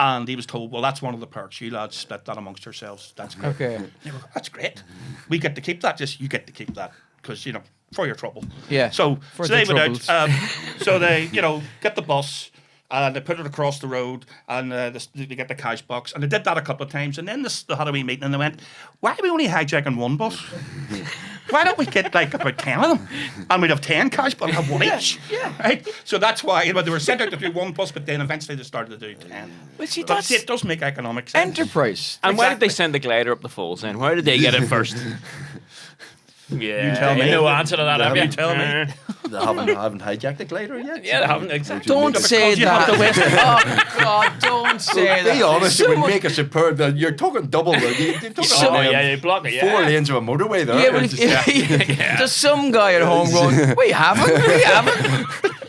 And he was told, "Well, that's one of the perks. You lads split that amongst yourselves. That's great." Okay. They were, "That's great. We get to keep that. Just you get to keep that because for your trouble." Yeah, So for they the went troubles. out. So they get the bus. And they put it across the road, and they get the cash box, and they did that a couple of times. And then they had a wee meeting, and they went, "Why are we only hijacking one bus? Why don't we get like about 10 of them, and we'd have 10 cash, but have one each?" Yeah. Right. So that's why they were sent out to do one bus, but then eventually they started to do 10. Well, see, But that's it does make economic sense. enterprise. And why did they Exactly. send the glider up the falls then? Why did they get it first? Yeah, You tell me. No answer to that, have you? You tell me. They haven't hijacked the glider yet. Yeah, they haven't exactly. Don't say Because you have that. the West- Oh God! Don't say that. Be honest, it would Someone- make a superb. You're talking double. You're talking Oh, yeah, they block it. Yeah. 4 lanes of a motorway there. Yeah, but It's just- there's some guy at home going, "We haven't.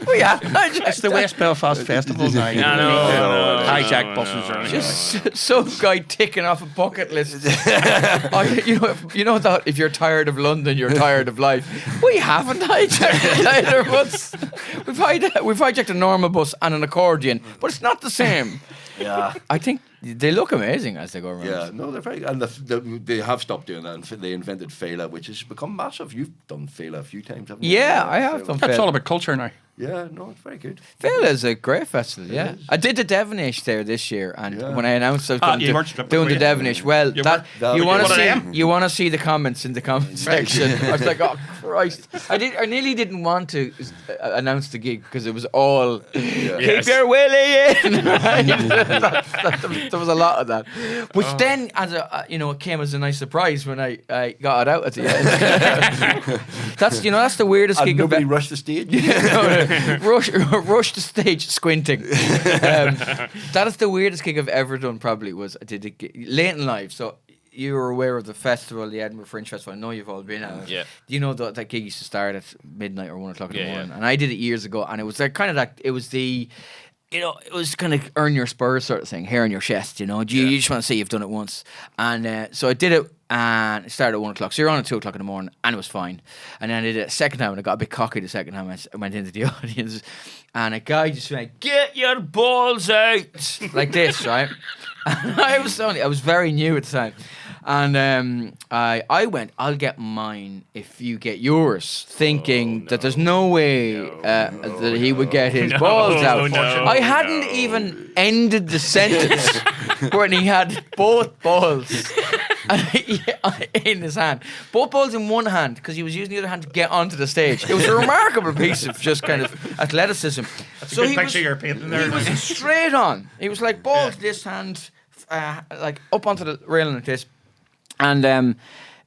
We haven't." It's the West Belfast Festival now. I know. Hijack buses or anything. Just some guy ticking off a bucket list. You know that if you're tired of London, you're tired of life. We haven't hijacked a glider bus. We've hijacked a normal bus and an accordion, but it's not the same. Yeah. I think they look amazing as they go around. Yeah, no, they're very, and they have stopped doing that, and they invented Fela, which has become massive. You've done Fela a few times, haven't you? Yeah, I have done That's Fela. all about culture now. Yeah, no, it's very good. Fela is a great festival, yeah. is. I did the Devonish there this year, and Yeah. when I announced I was going you weren't stripping, doing were the you? Devonish, well, You that weren't? you want to One of see them? you want to see the comments in the comment section. I was like, oh Christ! I nearly didn't want to announce the gig because it was all keep your willy in. Right? There was a lot of that, which then, as it came as a nice surprise when I got it out at the end. That's the weirdest And gig of nobody rushed the stage. rush the stage squinting. That is the weirdest gig I've ever done. Probably was I did a gig, late in life. So you were aware of the festival, the Edinburgh Fringe Festival. I know you've all been at it. Yeah. You know that gig used to start at midnight or 1 o'clock in the Yeah, morning, yeah. and I did it years ago, and it was like kind of that. It was the. It was kind of earn your spurs sort of thing, hair on your chest, you just want to say you've done it once. And so I did it, and it started at 1 o'clock. So you're on at 2 o'clock in the morning, and it was fine. And then I did it a second time, and I got a bit cocky the second time I went into the audience. And a guy just went, "Get your balls out!" like this, right? And I was very new at the time. And I went, "I'll get mine if you get yours," thinking that there's no way that he would get his balls out. I hadn't even ended the sentence when he had both balls in his hand. Both balls in one hand, because he was using the other hand to get onto the stage. It was a remarkable piece of just kind of athleticism. That's a good picture you're painting there. He was straight on. He was like balls this hand, like up onto the railing like this. And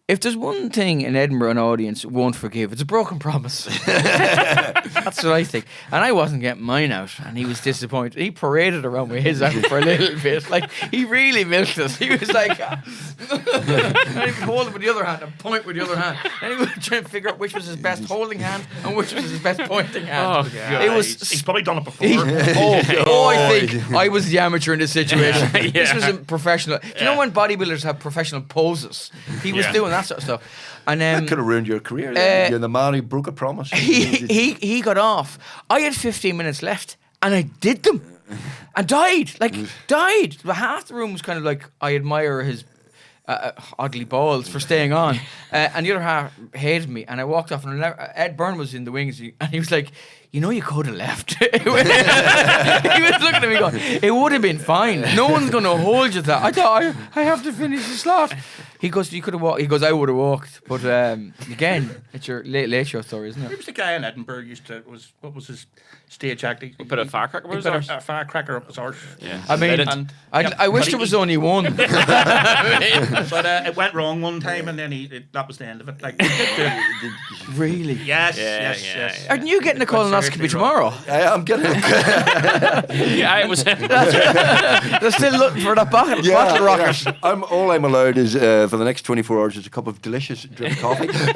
if there's one thing in Edinburgh an audience won't forgive, it's a broken promise. That's what I think. And I wasn't getting mine out, and he was disappointed. He paraded around with his out for a little bit. Like, he really milked us. He was like, and he could hold it with the other hand and point with the other hand. And he was trying to figure out which was his best holding hand and which was his best pointing hand. Oh, God. It was. He's probably done it before. I think I was the amateur in this situation. Yeah. This was a professional. Do you know when bodybuilders have professional poses? He was doing that sort of stuff. And That could have ruined your career. Then. You're the man who broke a promise. he got off. I had 15 minutes left, and I did them. And died. Died. But half the room was kind of like, I admire his oddly balls for staying on. And the other half hated me. And I walked off, and Ed Byrne was in the wings, and he was like, you know, you could have left. He was looking at me going, it would have been fine. No one's going to hold you to that. I thought, I have to finish the slot. He goes, you could have walked. He goes, I would have walked. But again, it's your late show story, isn't Who it? was the guy in Edinburgh what was his stage act? He Put a firecracker put up his arse. a firecracker up his arse. Yeah. I mean, And- I wish there was only one. But it went wrong one time, and then that was the end of it. Like, Really? yes. Yeah. Aren't you getting a colonoscopy tomorrow? I'm getting Yeah, it was. They're still looking for that bottle rocket. All I'm allowed is for the next 24 hours is a cup of delicious drip coffee. You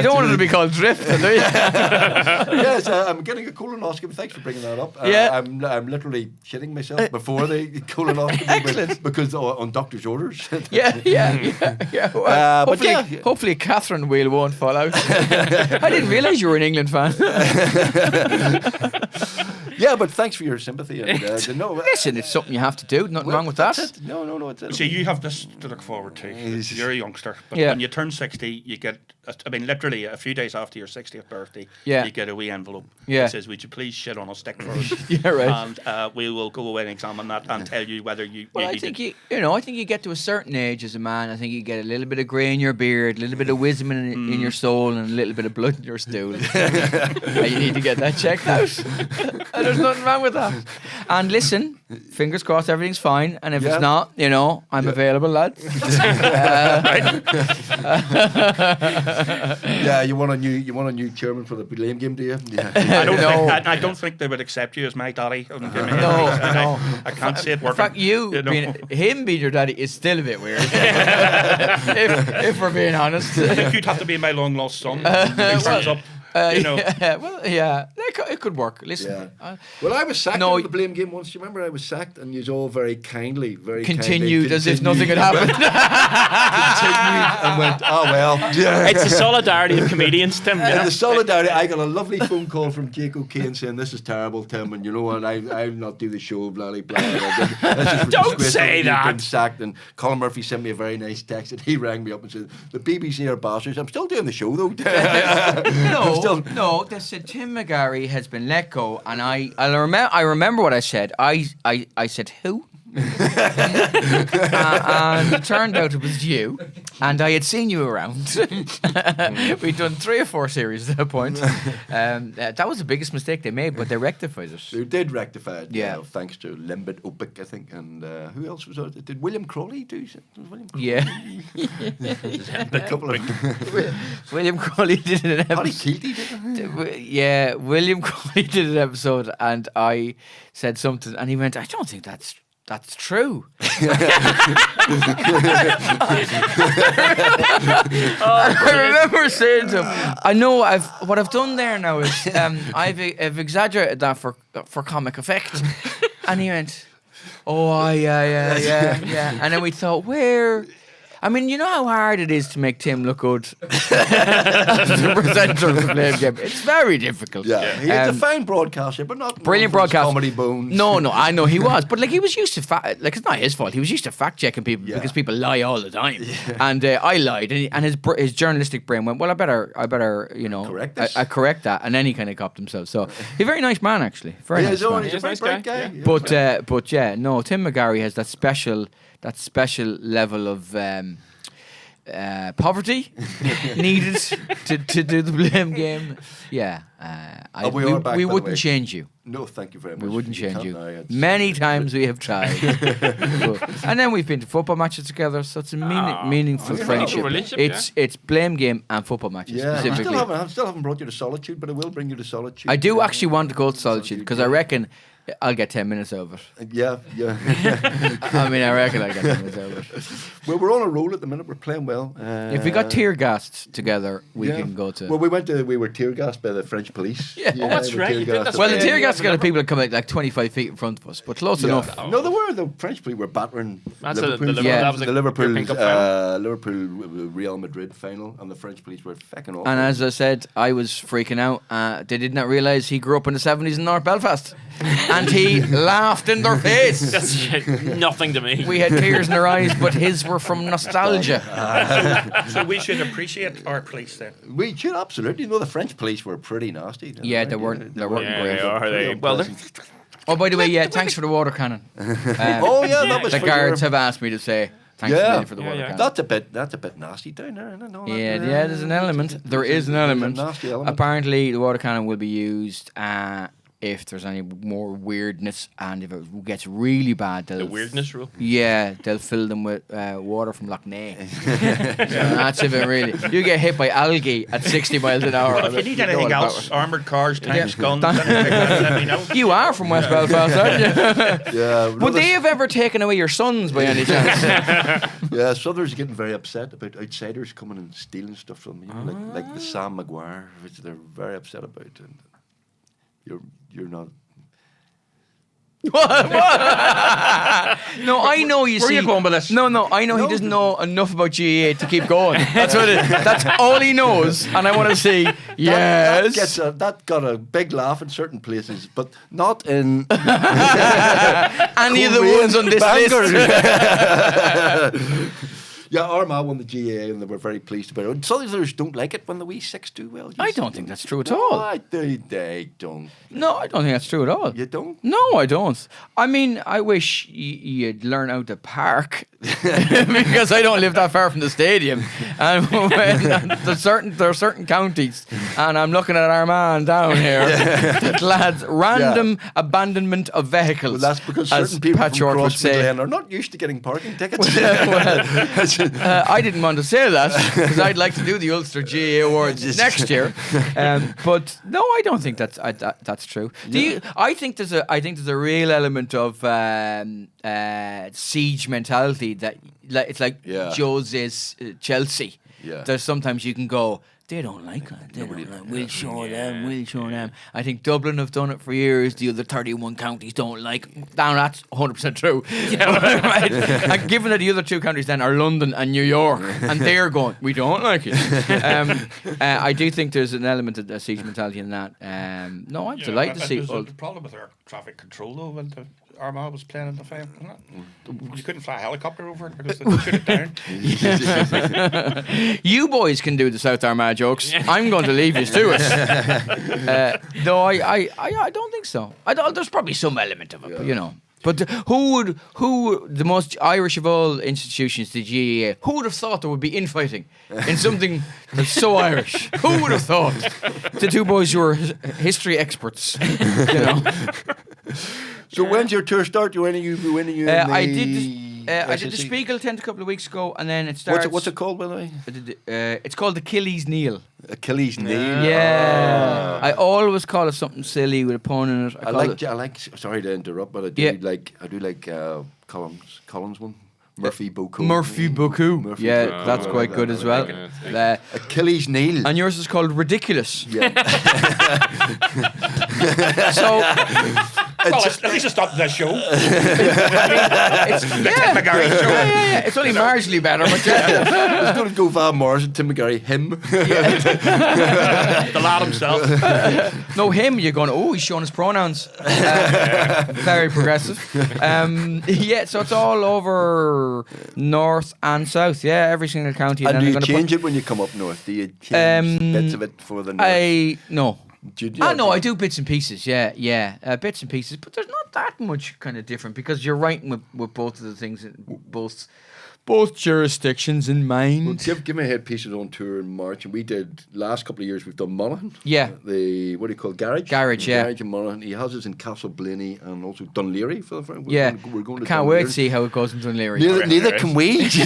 don't want it to be called drift, do you? Yes, I'm getting a colonoscopy. Thanks for bringing that up. Yeah. I'm literally shitting myself before the colonoscopy Excellent. because on doctor's orders. Yeah. Well, but hopefully Catherine wheel won't fall out. I didn't realise you were an England fan. Yeah, but thanks for your sympathy. And, no, Listen, it's something you have to do. Nothing wrong with that. that's it. No, it's it. See, you have this to look forward to. Yes. You're a youngster, but Yeah. when you turn 60, you get. I mean, literally a few days after your 60th birthday, Yeah. you get a wee envelope. Yeah. That says, "Would you please shit on a stick for us?" Yeah, right. And we will go away and examine that and tell you whether you. Well, I think I think you get to a certain age as a man. I think you get a little bit of grey in your beard, a little bit of wisdom in your soul, and a little bit of blood in your stool. And you need to get that checked out. And there's nothing wrong with that. And listen, fingers crossed, everything's fine. And if Yeah. it's not, I'm available, lads. Yeah, you want a new chairman for the blame game, do you? Yeah. I don't think they would accept you as my daddy. No. I can't see it In working. fact, him being your daddy is still a bit weird. if we're being honest. I think you'd have to be my long lost son. He stands up. It could work. Listen, Yeah. Well, I was sacked No, in the blame game once. Do you remember I was sacked, and you all very kindly, continued as if nothing had happened. Continued and went, oh well. Yeah. It's the solidarity of comedians, Tim. You And know? the solidarity, I got a lovely phone call from Jake O'Kane saying, this is terrible, Tim, and you know what, I'll not do the show, blah, blah, blah. Don't say You've that. been sacked. And Colin Murphy sent me a very nice text, and he rang me up and said, the BBC are bastards. I'm still doing the show, though. No, they said Tim McGarry has been let go, and I remember what I said. I said who? And it turned out it was you, and I had seen you around. We'd done 3 or 4 series at that point. That was the biggest mistake they made, but they rectified it. They did rectify it, Yeah. thanks to Limbit Opic, I think, and who else was on it? Did William Crawley do something? William Crawley? Yeah. A couple of William Crawley did an Paddy episode. Keelty did. Yeah, William Crawley did an episode, and I said something, and he went, I don't think that's true. I remember saying to him, I know what I've done there now is I've exaggerated that for comic effect. And he went, oh, yeah. And then we thought, where? I mean, you know how hard it is to make Tim look good as the presenter of the Blame Game. It's very difficult. Yeah, he's a fine broadcaster, but not Brilliant known for his broadcaster. comedy bones. No, I know he was, but he was used to it's not his fault. He was used to fact checking people Yeah. because people lie all the time, and I lied, and his journalistic brain went, well, I better Correct this. I correct that, and then he kind of copped himself. So he's a very nice man, actually, very Yeah, nice he's man. a He's a very nice bright guy, guy. yeah. But yeah, no, Tim McGarry has that special level of poverty needed to do the blame game. Yeah, we are back, by we the way. wouldn't change you. No, thank you very much. We wouldn't change can't you. now, it's- Many times we have tried. And then we've been to football matches together, so it's a meaningful yeah. friendship. Relationship, It's blame game and football matches Yeah, specifically. I still haven't brought you to Solitude, but I will bring you to Solitude. I do actually want to go to Solitude because I reckon I'll get 10 minutes of it. Yeah. I mean, I reckon I'll get 10 minutes of it. Well, we're on a roll at the minute. We're playing well. If we got tear gassed together, we yeah. can go to. Well, we were tear gassed by the French police. Yeah. Oh, that's we were right, tear you did, gassed that's Well, the Yeah, tear yeah, gas got people that come out like 25 feet in front of us, but close enough. No, they were. The French police were battering That's Liverpool. that was the Liverpool, European Cup final. Liverpool Real Madrid final, and the French police were fucking off. And as I said, I was freaking out. They did not realise he grew up in the 70s in North Belfast. And he laughed in their face. That's nothing to me. We had tears in our eyes, but his were from nostalgia. So we should appreciate our police then. We should absolutely. The French police were pretty nasty. Yeah, they weren't great. They are. They well, they're- Oh, by the way, yeah, thanks for the water cannon. Oh yeah, that was The for guards your- have asked me to say thanks Yeah. again for the water Yeah. cannon. That's a bit nasty down there. Isn't it? No, Yeah, there's an element. There is an element. There's a nasty element. Apparently, the water cannon will be used if there's any more weirdness, and if it gets really bad, they'll the weirdness rule. Yeah, they'll fill them with water from Loch Ness. That's if it really. You get hit by algae at 60 miles an hour. If you need anything else, armoured cars, tanks, Yeah. guns, anything like that, let me know. You are from West Belfast, aren't you? Yeah. Would they have ever taken away your sons by any chance? Yeah, Southerners are getting very upset about outsiders coming and stealing stuff from you, like the Sam Maguire, which they're very upset about. And you're not. No, I know you Where see. are you going with this? No, I know he doesn't know enough about GAA to keep going. That's what it. That's all he knows, and I want to see. Yes. That got a big laugh in certain places, but not in Any of the ones on this list. Yeah, Armagh won the GAA and they were very pleased about it. Southerners don't like it when the wee six do well. You I see. don't think that's true at No, all. they don't. No, I don't think that's true at all. You don't? No, I don't. I mean, I wish you'd learn how to park because I don't live that far from the stadium. And there's certain counties, and I'm looking at Armagh down here. That lads, random abandonment of vehicles. Well, that's because as certain people Pat from Short would Cross say. Glen are not used to getting parking tickets. I didn't want to say that because I'd like to do the Ulster GAA Awards next year. But no, I don't think that's true. Do you? I think there's a real element of siege mentality that it's like Yeah. Jose's Chelsea. Yeah. There's sometimes you can go. They don't like it. We'll show them. We'll show them. I think Dublin have done it for years. The other 31 counties don't like. Now that's 100% true. Right? And given that the other two counties then are London and New York, and they're going, we don't like it. I do think there's an element of siege mentality in that. No, I'm delighted to see. There's a problem with our traffic control though when the Armagh was playing in the final. You couldn't fly a helicopter over it because they shut it down. You boys can do the South Armagh jokes. I'm going to leave you to it. No, I don't think so. There's probably some element of it, but, you know. But who the most Irish of all institutions, the GAA, who would have thought there would be infighting in something that's so Irish? Who would have thought? The two boys who are history experts, you know. So when's your tour start? When are you? I did the Spiegel tent a couple of weeks ago, and then it starts. What's it called, by the way? It's called Achilles Kneel. Achilles knee. Yeah, I always call it something silly with a pun in it. I like. Sorry to interrupt, but I do like Collins one. Murphy Boku. Murphy Boku. Murphy Yeah, Boku. that's quite good as well. Achilles kneel. And yours is called Ridiculous. Yeah. So Well, at least it stopped that show. it's McGarry show. yeah. It's only marginally better, but yeah. It's going to go Van Morrison, Tim McGarry, him. The lad himself. No, him. You're going. Oh, he's showing his pronouns. Very progressive. Yeah, so it's all over north and south. Yeah, every single county. And then do you they're gonna change it when you come up north? Do you change bits of it for the north? No. No, I do bits and pieces. Yeah, bits and pieces. But there's not that much kind of different because you're writing with both of the things, both both jurisdictions in mind. Well, give me a headpiece is on tour in March, and we did last couple of years. We've done Monaghan. Yeah. The what do you call it? Garage? Garage, yeah. Garage in Monaghan. He has us in Castle Blaney and also Dunleary for the We're going I to can't wait Dunleary. to see how it goes in Dunleary. Neither can we. Do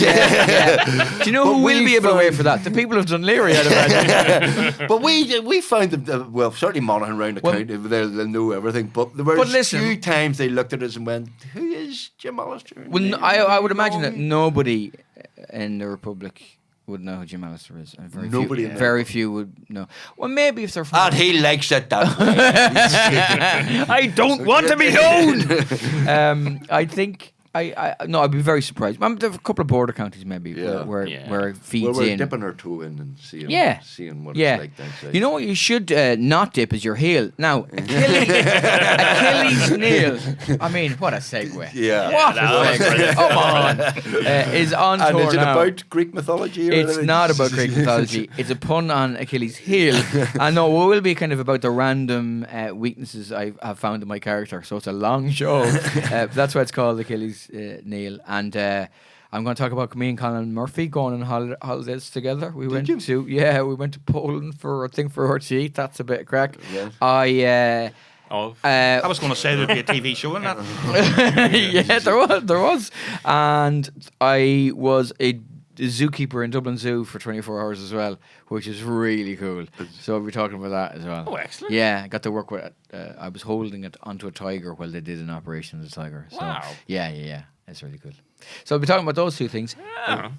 you know who will be able to wait for that? The people of Dunleary, I'd imagine. But we found them, well, certainly Monaghan around the county, they'll know everything. But there were a few times they looked at us and went, who is Jim Alistair? Well, I would imagine that nobody in the Republic would know who Jim Alistair is. And very few would know. Well, maybe if they're from... And he likes it that way. I don't want to be known! I think... No, I'd be very surprised. There are a couple of border counties maybe where it feeds we're in. dipping our toe in and seeing what it's like downside. You know what you should not dip is your heel. Now, Achilles Neil. I mean, what a segue. Yeah. What a segue. Come on. Is on tour And is it now. about Greek mythology? Or It's anything? not about Greek mythology. It's a pun on Achilles' heel. I know it will be kind of about the random weaknesses I have found in my character. So it's a long show. That's why it's called Achilles Neil. And I'm going to talk about me and Colin Murphy going on holidays together. We went to Poland for a thing for her to eat. That's a bit of crack. Yes. I was going to say there'd be a TV show in that. Yeah, there was. And I was a zookeeper in Dublin Zoo for 24 hours as well, which is really cool. So we'll be talking about that as well. Oh, excellent. Yeah, I got to work with I was holding it onto a tiger while they did an operation with the tiger. So, Wow. Yeah. It's really cool. So we'll be talking about those two things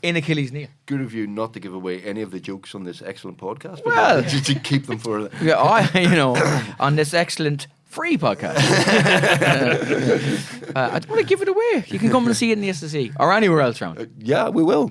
in Achilles' Neil. Good of you not to give away any of the jokes on this excellent podcast. Well. Just to keep them for... Yeah, on this excellent free podcast. I don't want to give it away. You can come and see it in the SSE or anywhere else around. Yeah, we will.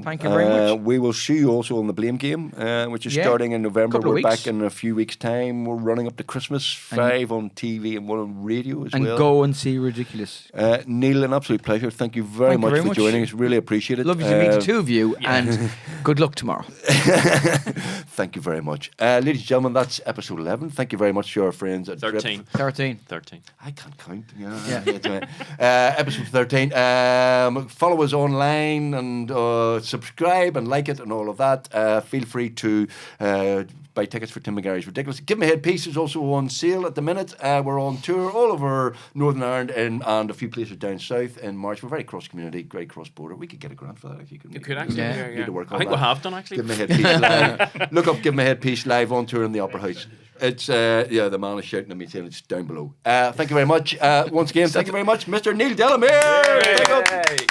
Thank you very much. We will see you also on the Blame Game, which is starting in November. Couple of We're weeks. back in a few weeks' time. We're running up to Christmas, 5 on TV and 1 on radio as And well. go and see Ridiculous. Neil, an absolute pleasure. Thank you very much for joining us. Really appreciate it. Lovely to meet the two of you, and good luck tomorrow. Thank you very much. Ladies and gentlemen, that's episode 11. Thank you very much to our friends at 13. 13. I can't count. Episode 13. Follow us online and subscribe and like it and all of that. Feel free to buy tickets for Tim McGarry's Ridiculous. Give Me a Headpiece is also on sale at the minute. We're on tour all over Northern Ireland and a few places down south in March. We're very cross community, very cross border. We could get a grant for that if you could. You could actually. Yeah. Yeah. Need to work on I think that. we have done actually. Give Me a Headpiece live. Look up Give Me a Headpiece live on tour in the Opera House. It's the man is shouting at me saying it's down below. Thank you very much. Once again, thank you very much, Mr. Neil Delamere. Thank you.